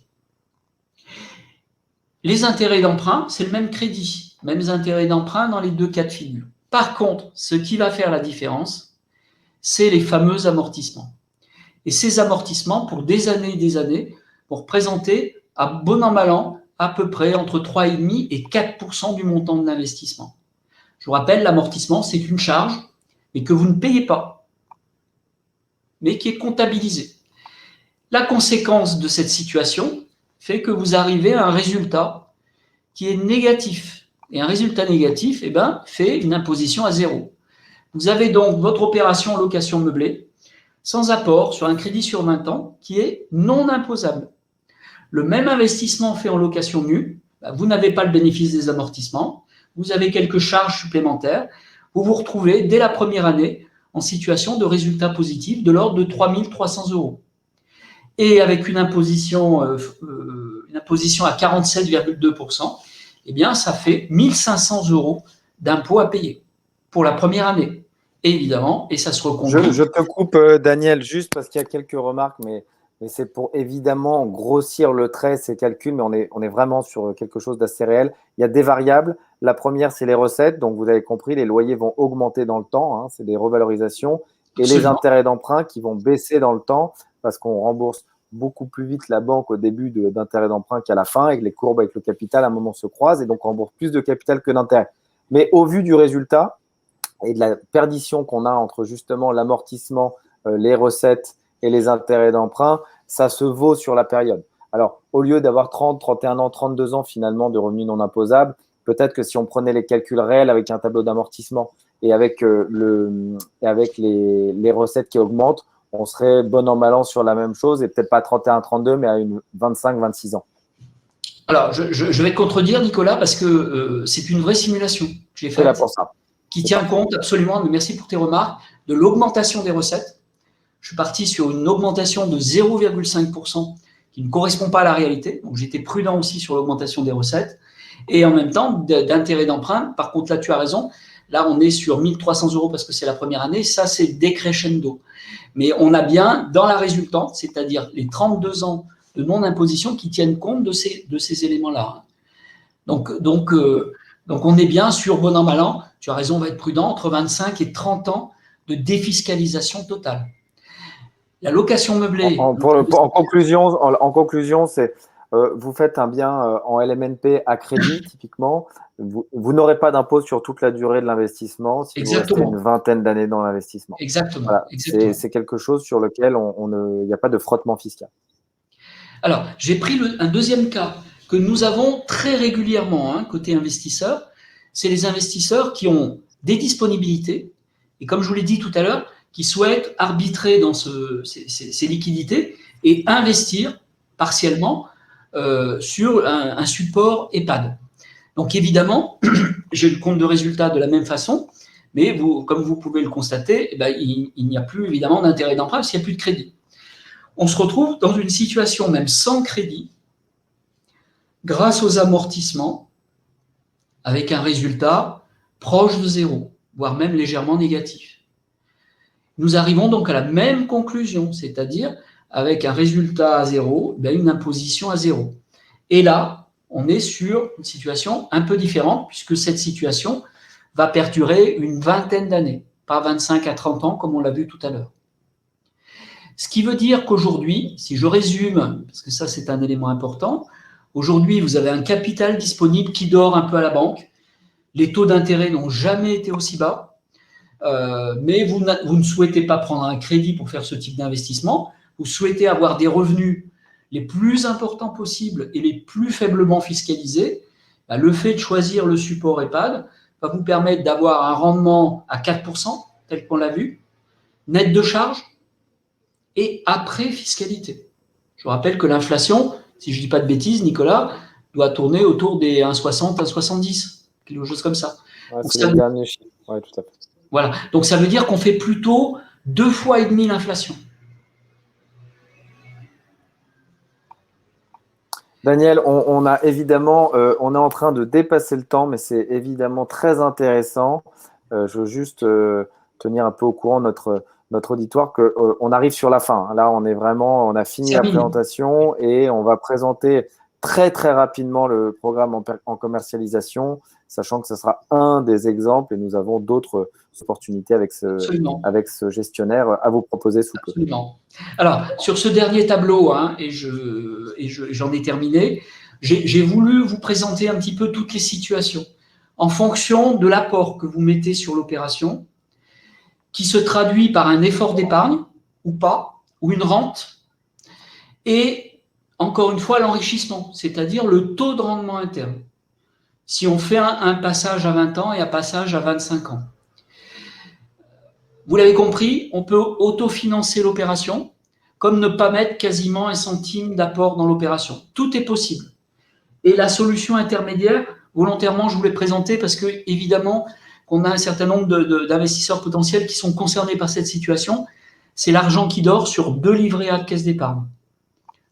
Les intérêts d'emprunt, c'est le même crédit, mêmes intérêts d'emprunt dans les 2 cas de figure. Par contre, ce qui va faire la différence, c'est les fameux amortissements. Et ces amortissements, pour des années, vont représenter, à bon an mal an, à peu près entre 3,5 et 4% du montant de l'investissement. Je vous rappelle, l'amortissement, c'est une charge, mais que vous ne payez pas, mais qui est comptabilisée. La conséquence de cette situation fait que vous arrivez à un résultat qui est négatif. Et un résultat négatif, fait une imposition à 0. Vous avez donc votre opération en location meublée, sans apport, sur un crédit sur 20 ans, qui est non imposable. Le même investissement fait en location nue, vous n'avez pas le bénéfice des amortissements, vous avez quelques charges supplémentaires, vous vous retrouvez dès la première année en situation de résultat positif de l'ordre de 3 300 €. Et avec une imposition à 47,2%, ça fait 1 500 € d'impôt à payer pour la première année. Et évidemment, et ça se reconduit. Je te coupe, Daniel, juste parce qu'il y a quelques remarques, mais c'est pour évidemment grossir le trait, ces calculs, mais on est vraiment sur quelque chose d'assez réel. Il y a des variables. La première, c'est les recettes. Donc, vous avez compris, les loyers vont augmenter dans le temps. C'est des revalorisations. Et Absolument. Les intérêts d'emprunt qui vont baisser dans le temps parce qu'on rembourse beaucoup plus vite la banque au début d'intérêts d'emprunt qu'à la fin et que les courbes avec le capital, à un moment, se croisent et donc on rembourse plus de capital que d'intérêt. Mais au vu du résultat et de la perdition qu'on a entre justement l'amortissement, les recettes et les intérêts d'emprunt, ça se vaut sur la période. Alors, au lieu d'avoir 30, 31 ans, 32 ans finalement de revenus non imposables, peut-être que si on prenait les calculs réels avec un tableau d'amortissement et avec les recettes qui augmentent, on serait bon an mal an sur la même chose et peut-être pas 31, 32, mais à une 25, 26 ans. Alors, je vais te contredire, Nicolas, parce que c'est une vraie simulation que j'ai faite. C'est là pour ça. Qui tient compte absolument, mais merci pour tes remarques, de l'augmentation des recettes. Je suis parti sur une augmentation de 0,5% qui ne correspond pas à la réalité. Donc, j'étais prudent aussi sur l'augmentation des recettes. Et en même temps, d'intérêt d'emprunt. Par contre, là, tu as raison. Là, on est sur 1 300 € parce que c'est la première année. Ça, c'est décrescendo. Mais on a bien, dans la résultante, c'est-à-dire les 32 ans de non-imposition qui tiennent compte de ces éléments-là. Donc, on est bien sur bon an, mal an. Tu as raison, on va être prudent, entre 25 et 30 ans de défiscalisation totale. La location meublée. En conclusion, c'est vous faites un bien en LMNP à crédit, typiquement. Vous n'aurez pas d'impôt sur toute la durée de l'investissement si vous restez une vingtaine d'années dans l'investissement. Exactement. Voilà, exactement. c'est quelque chose sur lequel il n'y a pas de frottement fiscal. Alors, j'ai pris un deuxième cas que nous avons très régulièrement côté investisseurs. C'est les investisseurs qui ont des disponibilités et, comme je vous l'ai dit tout à l'heure, qui souhaitent arbitrer dans ces liquidités et investir partiellement sur un support EHPAD. Donc, évidemment, j'ai le compte de résultat de la même façon, mais comme vous pouvez le constater, il n'y a plus évidemment d'intérêt d'emprunt s'il n'y a plus de crédit. On se retrouve dans une situation même sans crédit, grâce aux amortissements, avec un résultat proche de zéro, voire même légèrement négatif. Nous arrivons donc à la même conclusion, c'est-à-dire avec un résultat à zéro, une imposition à zéro. Et là, on est sur une situation un peu différente, puisque cette situation va perdurer une vingtaine d'années, pas 25 à 30 ans comme on l'a vu tout à l'heure. Ce qui veut dire qu'aujourd'hui, si je résume, parce que ça c'est un élément important, aujourd'hui vous avez un capital disponible qui dort un peu à la banque, les taux d'intérêt n'ont jamais été aussi bas, mais vous ne souhaitez pas prendre un crédit pour faire ce type d'investissement, vous souhaitez avoir des revenus les plus importants possibles et les plus faiblement fiscalisés. Le fait de choisir le support EHPAD va vous permettre d'avoir un rendement à 4%, tel qu'on l'a vu, net de charge, et après fiscalité. Je vous rappelle que l'inflation, si je ne dis pas de bêtises, Nicolas, doit tourner autour des 1,60, 1,70, quelque chose comme ça. Ouais, c'est le dernier chiffre. Ouais, tout à fait. Voilà. Donc, ça veut dire qu'on fait plutôt 2,5 fois l'inflation. Daniel, on a évidemment, on est en train de dépasser le temps, mais c'est évidemment très intéressant. Je veux juste tenir un peu au courant notre auditoire qu'on arrive sur la fin. Là, on a fini la présentation et on va présenter très, très rapidement le programme en commercialisation, sachant que ce sera un des exemples et nous avons d'autres opportunités avec ce gestionnaire à vous proposer sous peu. Absolument. Alors, sur ce dernier tableau, et j'en ai terminé, j'ai voulu vous présenter un petit peu toutes les situations en fonction de l'apport que vous mettez sur l'opération, qui se traduit par un effort d'épargne ou pas, ou une rente, et encore une fois l'enrichissement, c'est-à-dire le taux de rendement interne. Si on fait un passage à 20 ans et un passage à 25 ans. Vous l'avez compris, on peut autofinancer l'opération, comme ne pas mettre quasiment un centime d'apport dans l'opération. Tout est possible. Et la solution intermédiaire, volontairement, je vous l'ai présentée parce que, évidemment, qu'on a un certain nombre d'investisseurs potentiels qui sont concernés par cette situation. C'est l'argent qui dort sur 2 livrets A de caisse d'épargne.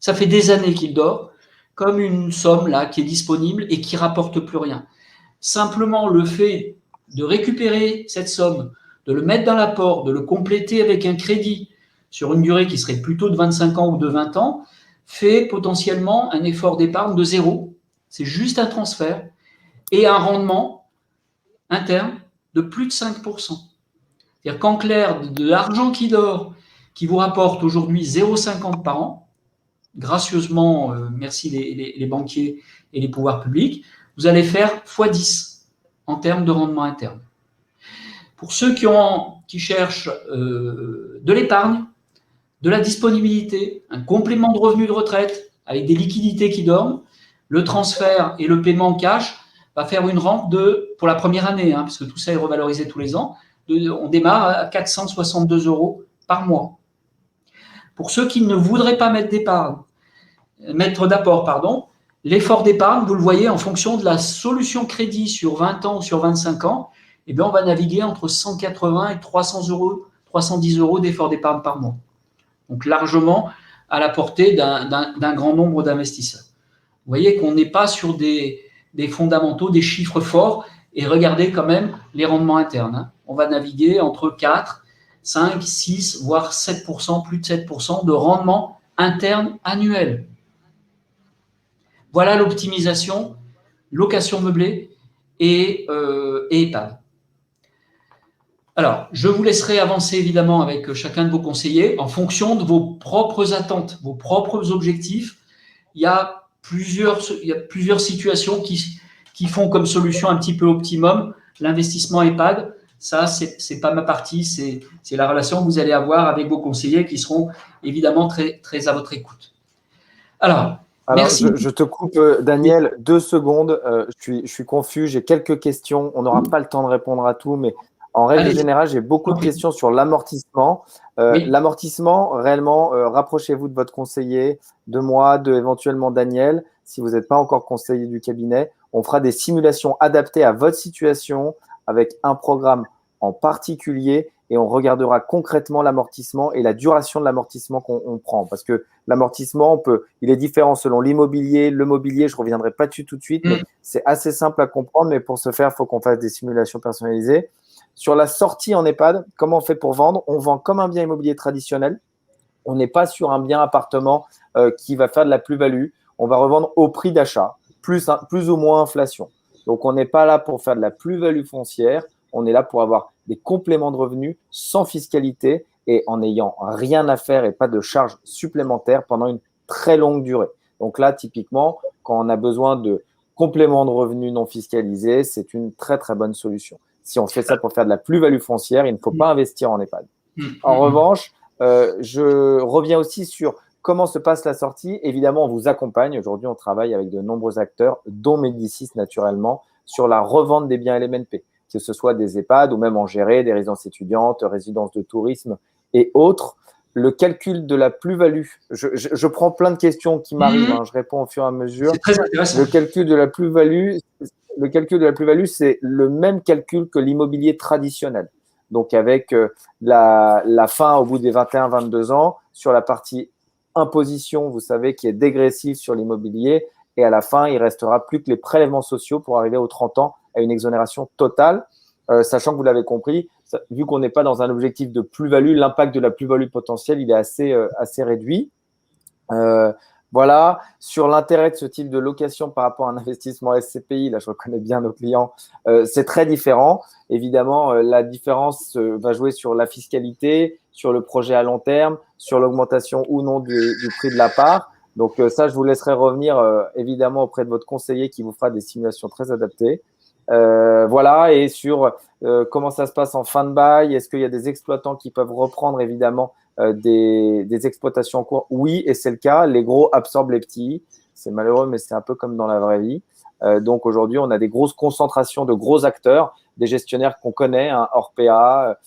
Ça fait des années qu'il dort, comme une somme là qui est disponible et qui rapporte plus rien. Simplement, le fait de récupérer cette somme, de le mettre dans l'apport, de le compléter avec un crédit sur une durée qui serait plutôt de 25 ans ou de 20 ans, fait potentiellement un effort d'épargne de zéro. C'est juste un transfert et un rendement interne de plus de 5%. C'est-à-dire qu'en clair, de l'argent qui dort, qui vous rapporte aujourd'hui 0,50 par an, gracieusement, merci les banquiers et les pouvoirs publics, vous allez faire x10 en termes de rendement interne. Pour ceux qui cherchent de l'épargne, de la disponibilité, un complément de revenu de retraite avec des liquidités qui dorment, le transfert et le paiement en cash va faire une rente pour la première année, parce que tout ça est revalorisé tous les ans, on démarre à 462 € par mois. Pour ceux qui ne voudraient pas mettre d'apport, l'effort d'épargne, vous le voyez, en fonction de la solution crédit sur 20 ans ou sur 25 ans, on va naviguer entre 180 et 300 €, 310 € d'effort d'épargne par mois. Donc largement à la portée d'un grand nombre d'investisseurs. Vous voyez qu'on n'est pas sur des fondamentaux, des chiffres forts, Et regardez quand même les rendements internes, hein. On va naviguer entre 4, 5, 6, voire 7%, plus de 7% de rendement interne annuel. Voilà l'optimisation, location meublée et EHPAD. Alors, je vous laisserai avancer évidemment avec chacun de vos conseillers en fonction de vos propres attentes, vos propres objectifs. Il y a plusieurs situations qui font comme solution un petit peu optimum l'investissement EHPAD. Ça, c'est pas ma partie, c'est la relation que vous allez avoir avec vos conseillers qui seront évidemment très, très à votre écoute. Alors, merci. Je te coupe, Daniel, 2 secondes. Je suis confus, j'ai quelques questions. On n'aura pas le temps de répondre à tout, mais en règle générale, j'ai beaucoup de questions sur l'amortissement. L'amortissement, réellement, rapprochez-vous de votre conseiller, de moi, de éventuellement Daniel. Si vous n'êtes pas encore conseiller du cabinet, on fera des simulations adaptées à votre situation avec un programme en particulier et on regardera concrètement l'amortissement et la duration de l'amortissement qu'on prend. Parce que l'amortissement, il est différent selon l'immobilier. Le mobilier, je ne reviendrai pas dessus tout de suite, mais c'est assez simple à comprendre. Mais pour ce faire, il faut qu'on fasse des simulations personnalisées. Sur la sortie en EHPAD, comment on fait pour vendre? On vend comme un bien immobilier traditionnel. On n'est pas sur un bien appartement qui va faire de la plus-value. On va revendre au prix d'achat, plus ou moins inflation. Donc, on n'est pas là pour faire de la plus-value foncière. On est là pour avoir des compléments de revenus sans fiscalité et en n'ayant rien à faire et pas de charges supplémentaires pendant une très longue durée. Donc là, typiquement, quand on a besoin de compléments de revenus non fiscalisés, c'est une très, très bonne solution. Si on fait ça pour faire de la plus-value foncière, il ne faut pas investir en EHPAD. En revanche, je reviens aussi sur comment se passe la sortie. Évidemment, on vous accompagne. Aujourd'hui, on travaille avec de nombreux acteurs, dont Médicis naturellement, sur la revente des biens LMNP, que ce soit des EHPAD ou même en gérer, des résidences étudiantes, résidences de tourisme et autres. Le calcul de la plus-value, je prends plein de questions qui m'arrivent, je réponds au fur et à mesure. C'est très intéressant. Le calcul de la plus-value, c'est le même calcul que l'immobilier traditionnel. Donc, avec la fin au bout des 21-22 ans, sur la partie imposition, vous savez, qui est dégressive sur l'immobilier. Et à la fin, il ne restera plus que les prélèvements sociaux pour arriver aux 30 ans à une exonération totale. Sachant que vous l'avez compris, vu qu'on n'est pas dans un objectif de plus-value, l'impact de la plus-value potentielle, il est assez réduit. Voilà. Sur l'intérêt de ce type de location par rapport à un investissement SCPI, là, je reconnais bien nos clients, c'est très différent. Évidemment, la différence va jouer sur la fiscalité, sur le projet à long terme, sur l'augmentation ou non du prix de la part. Donc, ça, je vous laisserai revenir évidemment auprès de votre conseiller qui vous fera des simulations très adaptées. Voilà. Et sur comment ça se passe en fin de bail, est-ce qu'il y a des exploitants qui peuvent reprendre évidemment des exploitations en cours? Oui, et c'est le cas. Les gros absorbent les petits. C'est malheureux, mais c'est un peu comme dans la vraie vie. Donc aujourd'hui, on a des grosses concentrations de gros acteurs, des gestionnaires qu'on connaît, Orpea,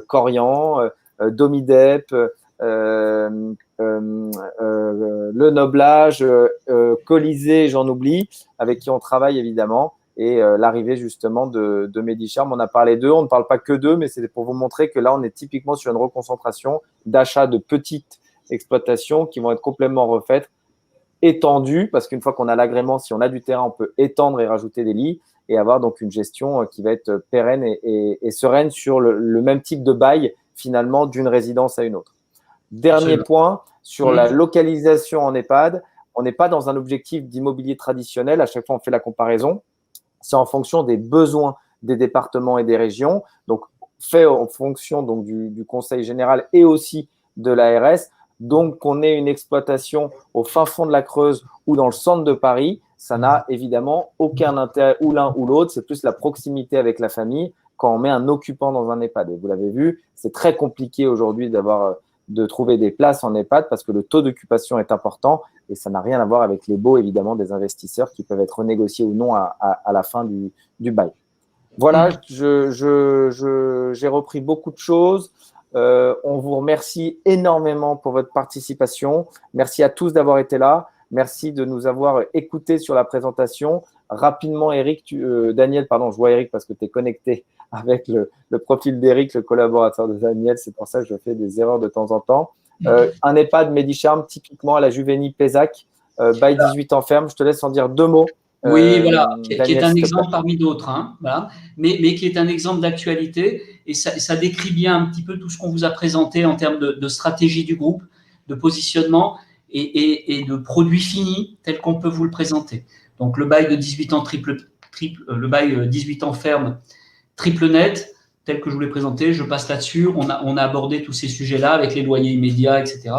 Corian, Domidep, Le Noblage, Colisée, j'en oublie, avec qui on travaille évidemment. Et l'arrivée justement de Medicharm, on a parlé d'eux, on ne parle pas que d'eux, mais c'est pour vous montrer que là, on est typiquement sur une reconcentration d'achat de petites exploitations qui vont être complètement refaites, étendues, parce qu'une fois qu'on a l'agrément, si on a du terrain, on peut étendre et rajouter des lits et avoir donc une gestion qui va être pérenne et sereine sur le même type de bail finalement d'une résidence à une autre. Dernier point, sur la localisation en EHPAD, on n'est pas dans un objectif d'immobilier traditionnel, à chaque fois on fait la comparaison. C'est en fonction des besoins des départements et des régions, donc fait en fonction donc, du Conseil général et aussi de l'ARS. Donc, qu'on ait une exploitation au fin fond de la Creuse ou dans le centre de Paris, ça n'a évidemment aucun intérêt ou l'un ou l'autre. C'est plus la proximité avec la famille quand on met un occupant dans un EHPAD. Et vous l'avez vu, c'est très compliqué aujourd'hui de trouver des places en EHPAD parce que le taux d'occupation est important et ça n'a rien à voir avec les baux, évidemment, des investisseurs qui peuvent être renégociés ou non à la fin du bail. Voilà, j'ai repris beaucoup de choses. On vous remercie énormément pour votre participation. Merci à tous d'avoir été là. Merci de nous avoir écoutés sur la présentation. Rapidement, Daniel, pardon, je vois Eric parce que tu es connecté avec le profil d'Eric, le collaborateur de Daniel. C'est pour ça que je fais des erreurs de temps en temps. Un EHPAD Medicharm, typiquement à la Juvenie Pézac, bail 18 ans ferme. Je te laisse en dire 2 mots. Oui, voilà, qui est Daniel, un s'il te exemple plaît. parmi d'autres, hein, voilà, mais qui est un exemple d'actualité et ça décrit bien un petit peu tout ce qu'on vous a présenté en termes de stratégie du groupe, de positionnement et de produits finis tels qu'on peut vous le présenter. Donc le bail de 18 ans le bail 18 ans ferme, triple net, tel que je vous l'ai présenté, je passe là-dessus. On a abordé tous ces sujets-là avec les loyers immédiats, etc.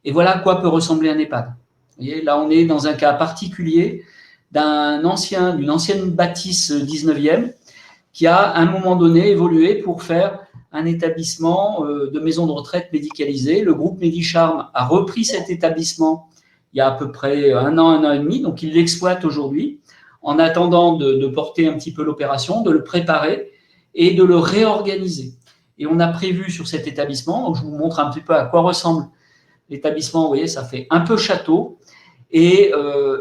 Et voilà à quoi peut ressembler un EHPAD. Vous voyez, là, on est dans un cas particulier d'une ancienne bâtisse 19e qui a, à un moment donné, évolué pour faire un établissement de maison de retraite médicalisée. Le groupe Medicharm a repris cet établissement il y a à peu près un an et demi, donc il l'exploite aujourd'hui, en attendant de porter un petit peu l'opération, de le préparer et de le réorganiser. Et on a prévu sur cet établissement, donc je vous montre un petit peu à quoi ressemble l'établissement, vous voyez, ça fait un peu château, et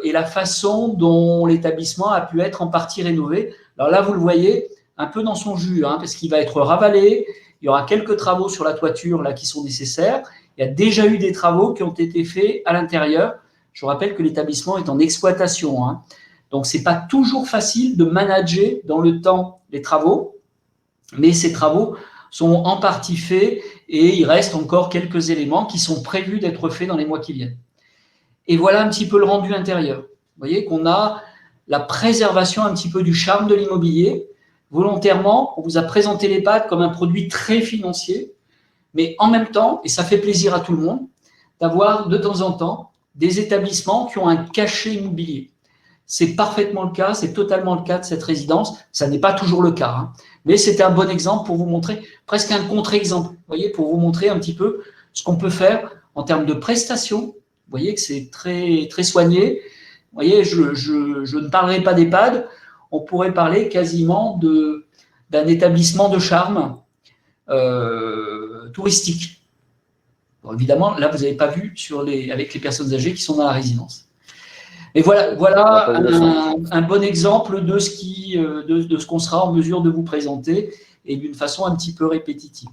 la façon dont l'établissement a pu être en partie rénové. Alors là, vous le voyez, un peu dans son jus, hein, parce qu'il va être ravalé, il y aura quelques travaux sur la toiture là qui sont nécessaires, il y a déjà eu des travaux qui ont été faits à l'intérieur. Je vous rappelle que l'établissement est en exploitation, hein. Donc, ce n'est pas toujours facile de manager dans le temps les travaux, mais ces travaux sont en partie faits et il reste encore quelques éléments qui sont prévus d'être faits dans les mois qui viennent. Et voilà un petit peu le rendu intérieur. Vous voyez qu'on a la préservation un petit peu du charme de l'immobilier. Volontairement, on vous a présenté l'EHPAD comme un produit très financier, mais en même temps, et ça fait plaisir à tout le monde, d'avoir de temps en temps des établissements qui ont un cachet immobilier. C'est parfaitement le cas, c'est totalement le cas de cette résidence. Ça n'est pas toujours le cas, hein. Mais c'était un bon exemple pour vous montrer, presque un contre-exemple, vous voyez, pour vous montrer un petit peu ce qu'on peut faire en termes de prestations. Vous voyez que c'est très, très soigné. Vous voyez, je ne parlerai pas d'EHPAD, on pourrait parler quasiment d'un établissement de charme touristique. Bon, évidemment, là, vous n'avez pas vu avec les personnes âgées qui sont dans la résidence. Et voilà un bon exemple de ce qu'on sera en mesure de vous présenter et d'une façon un petit peu répétitive.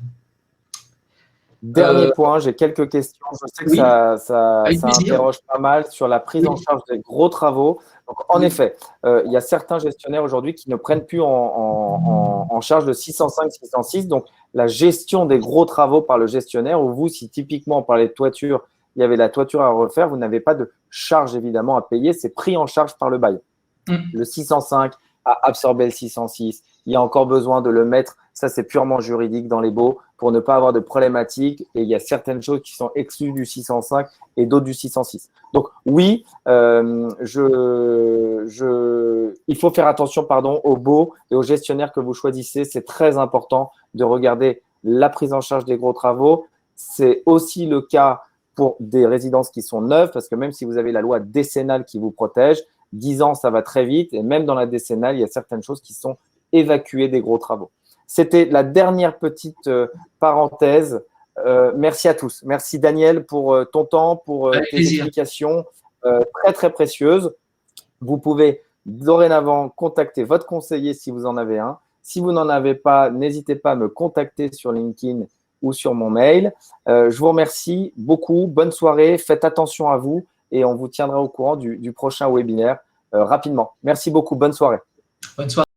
Dernier point, j'ai quelques questions. Je sais que Oui, ça avec plaisir. interroge pas mal sur la prise en Oui, charge des gros travaux. Donc, en oui, effet, il y a certains gestionnaires aujourd'hui qui ne prennent plus en charge le 605, 606. Donc, la gestion des gros travaux par le gestionnaire, ou vous, si typiquement on parlait de toiture, il y avait la toiture à refaire, vous n'avez pas de charge évidemment à payer. C'est pris en charge par le bail. Le 605 a absorbé le 606. Il y a encore besoin de le mettre. Ça, c'est purement juridique dans les baux pour ne pas avoir de problématiques. Et il y a certaines choses qui sont exclues du 605 et d'autres du 606. Donc, oui, il faut faire attention aux baux et aux gestionnaires que vous choisissez. C'est très important de regarder la prise en charge des gros travaux. C'est aussi le cas pour des résidences qui sont neuves, parce que même si vous avez la loi décennale qui vous protège, 10 ans, ça va très vite. Et même dans la décennale, il y a certaines choses qui sont évacuées des gros travaux. C'était la dernière petite parenthèse. Merci à tous. Merci Daniel pour ton temps, pour avec tes plaisir. explications très, très précieuses. Vous pouvez dorénavant contacter votre conseiller si vous en avez un. Si vous n'en avez pas, n'hésitez pas à me contacter sur LinkedIn ou sur mon mail. Je vous remercie beaucoup. Bonne soirée. Faites attention à vous et on vous tiendra au courant du prochain webinaire rapidement. Merci beaucoup. Bonne soirée. Bonne soirée.